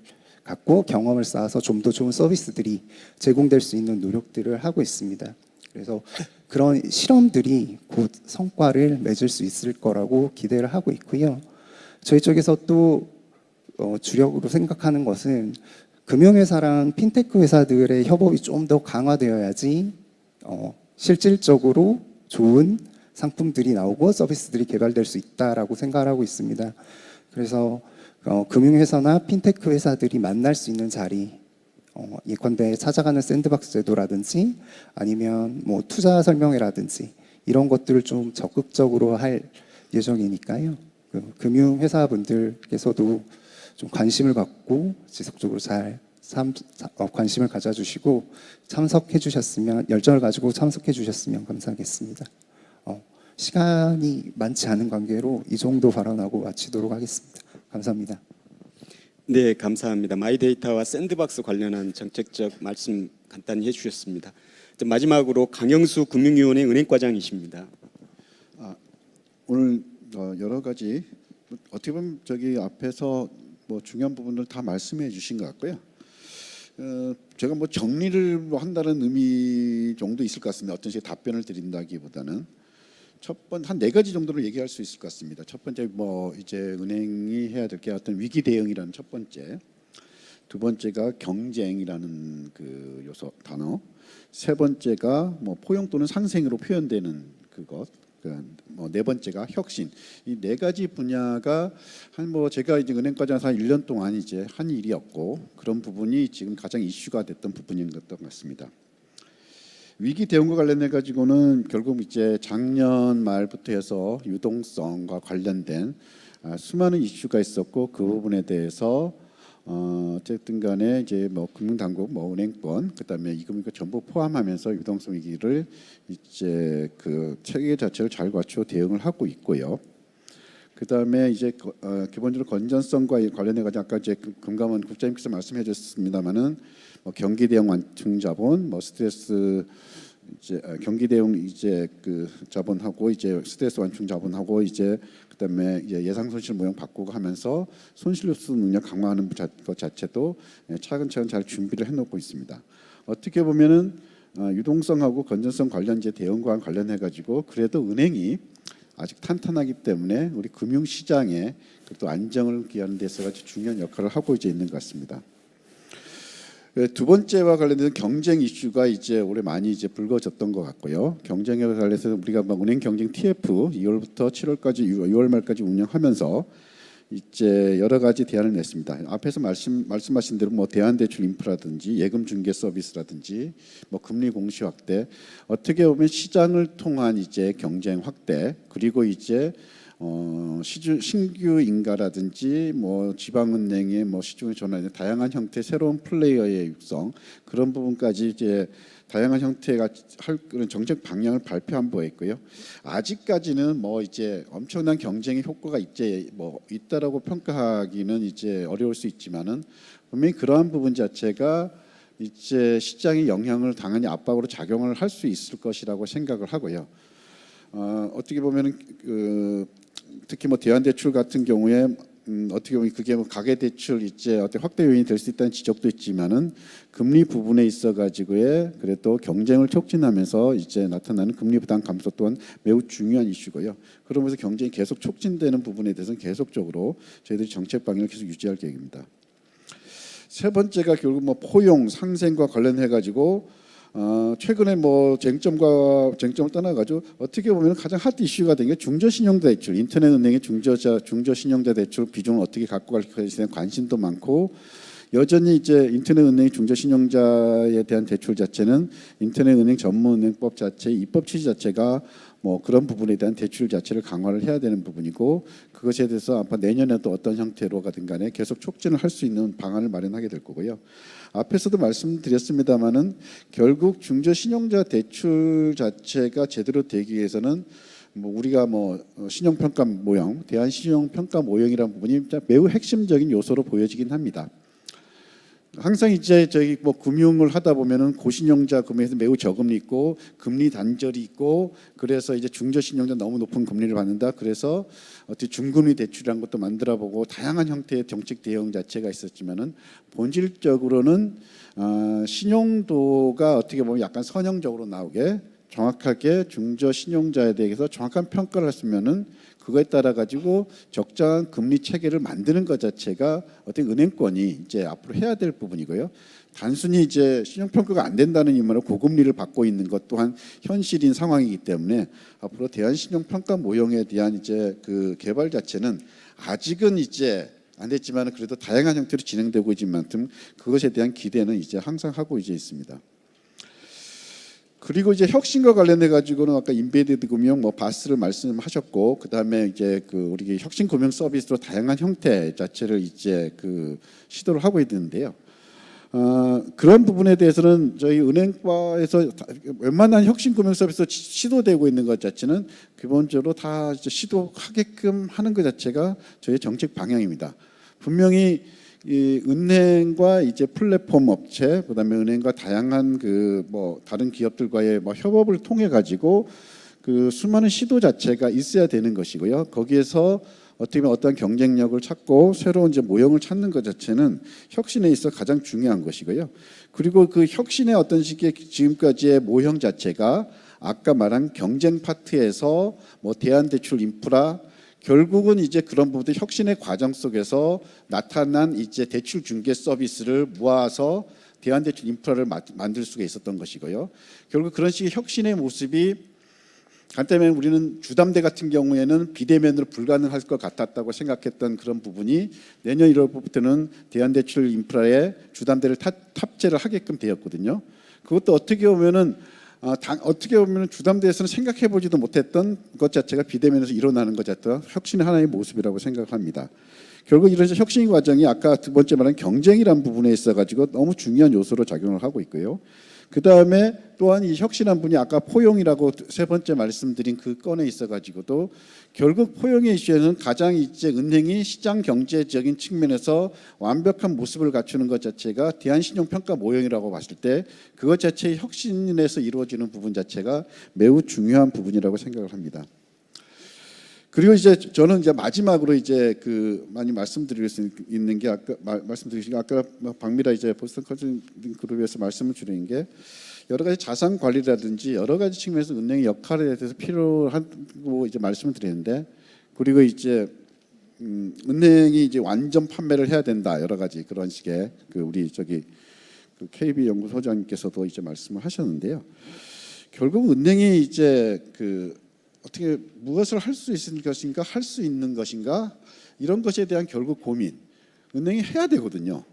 갖고 경험을 쌓아서 좀 더 좋은 서비스들이 제공될 수 있는 노력들을 하고 있습니다. 그래서 그런 실험들이 곧 성과를 맺을 수 있을 거라고 기대를 하고 있고요. 저희 쪽에서 또 주력으로 생각하는 것은 금융회사랑 핀테크 회사들의 협업이 좀 더 강화되어야지 실질적으로 좋은 상품들이 나오고 서비스들이 개발될 수 있다라고 생각을 하고 있습니다. 그래서 금융회사나 핀테크 회사들이 만날 수 있는 자리, 예컨대 찾아가는 샌드박스 제도라든지 아니면 뭐 투자 설명회라든지 이런 것들을 좀 적극적으로 할 예정이니까요. 금융회사분들께서도 좀 관심을 갖고 지속적으로 잘 관심을 가져주시고 참석해 주셨으면 열정을 가지고 참석해 주셨으면 감사하겠습니다. 시간이 많지 않은 관계로 이 정도 발언하고 마치도록 하겠습니다. 감사합니다. 네, 감사합니다. 마이데이터와 샌드박스 관련한 정책적 말씀 간단히 해주셨습니다. 마지막으로 강영수 금융위원회 은행과장이십니다. 오늘 여러 가지 어떻게 보면 저기 앞에서 뭐 중요한 부분들 다 말씀해 주신 것 같고요. 제가 뭐 정리를 한다는 의미 정도 있을 것 같습니다. 어떤 식의 답변을 드린다기보다는 한 네 가지 정도를 얘기할 수 있을 것 같습니다. 첫 번째 뭐 이제 은행이 해야 될 게 어떤 위기 대응이라는 첫 번째, 두 번째가 경쟁이라는 그 요소 단어, 세 번째가 뭐 포용 또는 상생으로 표현되는 그것, 뭐 네 번째가 혁신. 이 네 가지 분야가 한 뭐 제가 이제 은행과장에서 한 1년 동안 이제 한 일이었고 그런 부분이 지금 가장 이슈가 됐던 부분인 것 같습니다. 위기 대응과 관련해 가지고는 결국 이제 작년 말부터 해서 유동성과 관련된 수많은 이슈가 있었고 그 부분에 대해서 어쨌든 간에 이제 뭐 금융당국, 뭐 은행권, 그다음에 이금융권 전부 포함하면서 유동성 위기를 이제 그 체계 자체를 잘 갖추어 대응을 하고 있고요. 그다음에 이제 기본적으로 건전성과 관련해 가지고 아까 이제 금감원 국장님께서 말씀해 주셨습니다마는 뭐 경기 대응 완충 자본, 뭐 스트레스 이제 경기 대응 이제 그 자본하고 이제 스트레스 완충 자본하고 이제 그다음에 이제 예상 손실 모형 바꾸고 하면서 손실 흡수 능력 강화하는 것 자체도 차근차근 잘 준비를 해놓고 있습니다. 어떻게 보면은 유동성하고 건전성 관련 이제 대응과 관련해 가지고 그래도 은행이 아직 탄탄하기 때문에 우리 금융 시장에 또 안정을 기하는 데 있어서 중요한 역할을 하고 이제 있는 것 같습니다. 두 번째와 관련된 경쟁 이슈가 이제 올해 많이 이제 불거졌던 것 같고요. 경쟁에 관해서 우리가 막 은행 경쟁 TF 2월부터 7월까지 6월 말까지 운영하면서 이제 여러 가지 대안을 냈습니다. 앞에서 말씀하신 대로 뭐 대안대출 인프라든지 예금 중개 서비스라든지 뭐 금리 공시 확대, 어떻게 보면 시장을 통한 이제 경쟁 확대, 그리고 이제 신규 인가라든지 뭐 지방은행의 뭐 시중에 전환된 다양한 형태 새로운 플레이어의 육성, 그런 부분까지 이제 다양한 형태가 할 그런 정책 방향을 발표한 바가 있고요. 아직까지는 뭐 이제 엄청난 경쟁의 효과가 이제 뭐 있다라고 평가하기는 이제 어려울 수 있지만은 분명히 그러한 부분 자체가 이제 시장의 영향을 당연히 압박으로 작용을 할 수 있을 것이라고 생각을 하고요. 어떻게 보면은 특히 뭐 대안대출 같은 경우에 어떻게 보면 그게 뭐 가계대출 이제 어떤 확대 요인이 될 수 있다는 지적도 있지만은 금리 부분에 있어 가지고의 그래도 경쟁을 촉진하면서 이제 나타나는 금리 부담 감소 또한 매우 중요한 이슈고요. 그러면서 경쟁이 계속 촉진되는 부분에 대해서는 계속적으로 저희들이 정책 방향을 계속 유지할 계획입니다. 세 번째가 결국 뭐 포용 상생과 관련해 가지고 최근에 뭐 쟁점을 떠나가지고 어떻게 보면 가장 핫 이슈가 된 게 중저신용대출, 인터넷은행의 중저신용대출 비중을 어떻게 갖고 갈 것에 대한 관심도 많고, 여전히 이제 인터넷은행의 중저신용자에 대한 대출 자체는 인터넷은행 전문은행법 자체 입법 취지 자체가 뭐 그런 부분에 대한 대출 자체를 강화를 해야 되는 부분이고, 그것에 대해서 아마 내년에도 어떤 형태로가든 간에 계속 촉진을 할 수 있는 방안을 마련하게 될 거고요. 앞에서도 말씀드렸습니다마는 결국 중저신용자 대출 자체가 제대로 되기 위해서는 뭐 우리가 뭐 신용평가 모형, 대한신용평가 모형이라는 부분이 매우 핵심적인 요소로 보여지긴 합니다. 항상 이제 저희 뭐 금융을 하다 보면은 고신용자 금액에서 매우 저금리 있고 금리 단절이 있고, 그래서 이제 중저신용자 너무 높은 금리를 받는다. 그래서 어떻게 중금리 대출이라는 것도 만들어보고 다양한 형태의 정책 대응 자체가 있었지만은 본질적으로는 신용도가 어떻게 보면 약간 선형적으로 나오게 정확하게 중저신용자에 대해서 정확한 평가를 했으면은 그거에 따라 가지고 적정한 금리 체계를 만드는 것 자체가 어떤 은행권이 이제 앞으로 해야 될 부분이고요. 단순히 이제 신용평가가 안 된다는 이유만으로 고금리를 받고 있는 것 또한 현실인 상황이기 때문에 앞으로 대한신용평가 모형에 대한 이제 그 개발 자체는 아직은 이제 안 됐지만 그래도 다양한 형태로 진행되고 있는 만큼 그것에 대한 기대는 이제 항상 하고 이제 있습니다. 그리고 이제 혁신과 관련해 가지고는 아까 인베디드 금융, 뭐 바스를 말씀하셨고, 그 다음에 이제 그 우리 혁신 금융 서비스로 다양한 형태 자체를 이제 그 시도를 하고 있는데요. 그런 부분에 대해서는 저희 은행과에서 웬만한 혁신금융 서비스 시도되고 있는 것 자체는 기본적으로 다 이제 시도하게끔 하는 것 자체가 저희 정책 방향입니다. 분명히 이 은행과 이제 플랫폼 업체, 그다음에 은행과 다양한 그 뭐 다른 기업들과의 뭐 협업을 통해 가지고 그 수많은 시도 자체가 있어야 되는 것이고요. 거기에서 어떻게 보면 어떤 경쟁력을 찾고 새로운 이제 모형을 찾는 것 자체는 혁신에 있어 가장 중요한 것이고요. 그리고 그 혁신의 어떤 식의 지금까지의 모형 자체가 아까 말한 경쟁 파트에서 뭐 대한대출 인프라, 결국은 이제 그런 부분들 혁신의 과정 속에서 나타난 이제 대출 중개 서비스를 모아서 대한대출 인프라를 만들 수가 있었던 것이고요. 결국 그런 식의 혁신의 모습이 간단히 우리는 주담대 같은 경우에는 비대면으로 불가능할 것 같았다고 생각했던 그런 부분이 내년 1월부터는 대한대출 인프라에 주담대를 탑재를 하게끔 되었거든요. 그것도 어떻게 보면은 주담대에서는 생각해보지도 못했던 것 자체가 비대면에서 일어나는 것 자체가 혁신의 하나의 모습이라고 생각합니다. 결국 이런 혁신 과정이 아까 두 번째 말한 경쟁이라는 부분에 있어가지고 너무 중요한 요소로 작용을 하고 있고요. 그 다음에 또한 이 혁신한 분이 아까 포용이라고 세 번째 말씀드린 그 건에 있어가지고도 결국 포용의 이슈에는 가장 이제 은행이 시장 경제적인 측면에서 완벽한 모습을 갖추는 것 자체가 대한신용평가 모형이라고 봤을 때 그것 자체의 혁신에서 이루어지는 부분 자체가 매우 중요한 부분이라고 생각을 합니다. 그리고 이제 저는 이제 마지막으로 이제 그 많이 말씀드릴 수 있는 게 아까 박미라 이제 보스턴 컨설팅 그룹에서 말씀을 드린 게 여러 가지 자산 관리라든지 여러 가지 측면에서 은행의 역할에 대해서 필요하고 이제 말씀을 드리는데 그리고 이제 은행이 이제 완전 판매를 해야 된다 여러 가지 그런 식의 그 우리 저기 그 KB 연구소장님께서도 이제 말씀을 하셨는데요. 결국 은행이 이제 그 어떻게 무엇을 할 수 있는 것인가 할 수 있는 것인가 이런 것에 대한 결국 고민 은행이 해야 되거든요.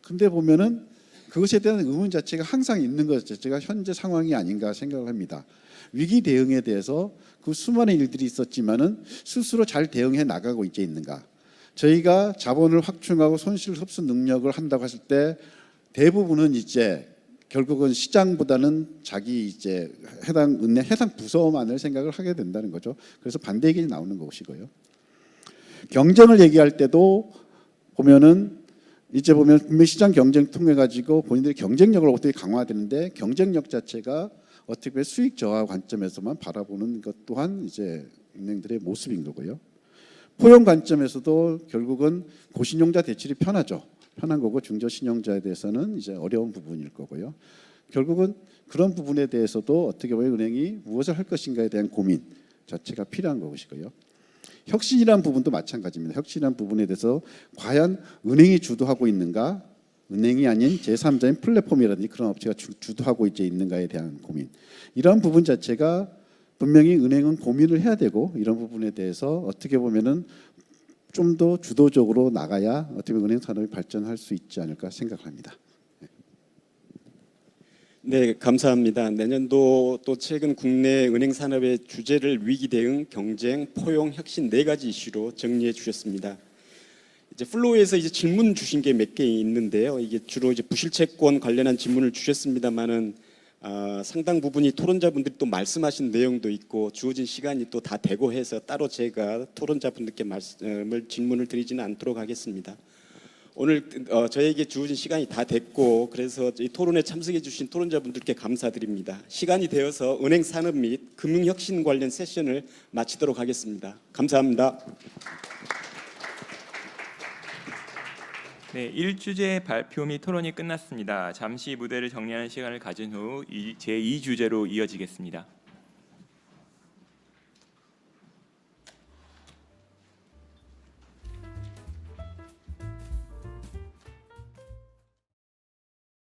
근데 보면은 그것에 대한 의문 자체가 항상 있는 것 자체가 현재 상황이 아닌가 생각을 합니다. 위기 대응에 대해서 그 수많은 일들이 있었지만은 스스로 잘 대응해 나가고 이제 있는가. 저희가 자본을 확충하고 손실 흡수 능력을 한다고 했을 때 대부분은 이제 결국은 시장보다는 자기 이제 해당 은행 해당 부서만을 생각을 하게 된다는 거죠. 그래서 반대 의견이 나오는 것이고요. 경쟁을 얘기할 때도 보면은 이제 보면 분명히 시장 경쟁 통해 가지고 본인들의 경쟁력을 어떻게 강화되는데 경쟁력 자체가 어떻게 보면 수익 저하 관점에서만 바라보는 것 또한 이제 은행들의 모습인 거고요. 포용 관점에서도 결국은 고신용자 대출이 편하죠. 편한 거고 중저신용자에 대해서는 이제 어려운 부분일 거고요. 결국은 그런 부분에 대해서도 어떻게 보면 은행이 무엇을 할 것인가에 대한 고민 자체가 필요한 것이고요. 혁신이라는 부분도 마찬가지입니다. 혁신이라는 부분에 대해서 과연 은행이 주도하고 있는가, 은행이 아닌 제3자인 플랫폼이라든지 그런 업체가 주도하고 이제 있는가에 대한 고민. 이런 부분 자체가 분명히 은행은 고민을 해야 되고 이런 부분에 대해서 어떻게 보면은 좀 더 주도적으로 나가야 어떻게 보면 은행 산업이 발전할 수 있지 않을까 생각합니다. 네, 감사합니다. 내년도 또 최근 국내 은행 산업의 주제를 위기 대응, 경쟁, 포용, 혁신 네 가지 이슈로 정리해 주셨습니다. 이제 플로우에서 이제 질문 주신 게 몇 개 있는데요. 이게 주로 이제 부실채권 관련한 질문을 주셨습니다만은 상당 부분이 토론자분들이 또 말씀하신 내용도 있고 주어진 시간이 또 다 되고 해서 따로 제가 토론자분들께 질문을 드리지는 않도록 하겠습니다. 오늘 저에게 주어진 시간이 다 됐고 그래서 이 토론에 참석해 주신 토론자분들께 감사드립니다. 시간이 되어서 은행 산업 및 금융혁신 관련 세션을 마치도록 하겠습니다. 감사합니다. 네, 1주제 발표 및 토론이 끝났습니다. 잠시 무대를 정리하는 시간을 가진 후 제2주제로 이어지겠습니다.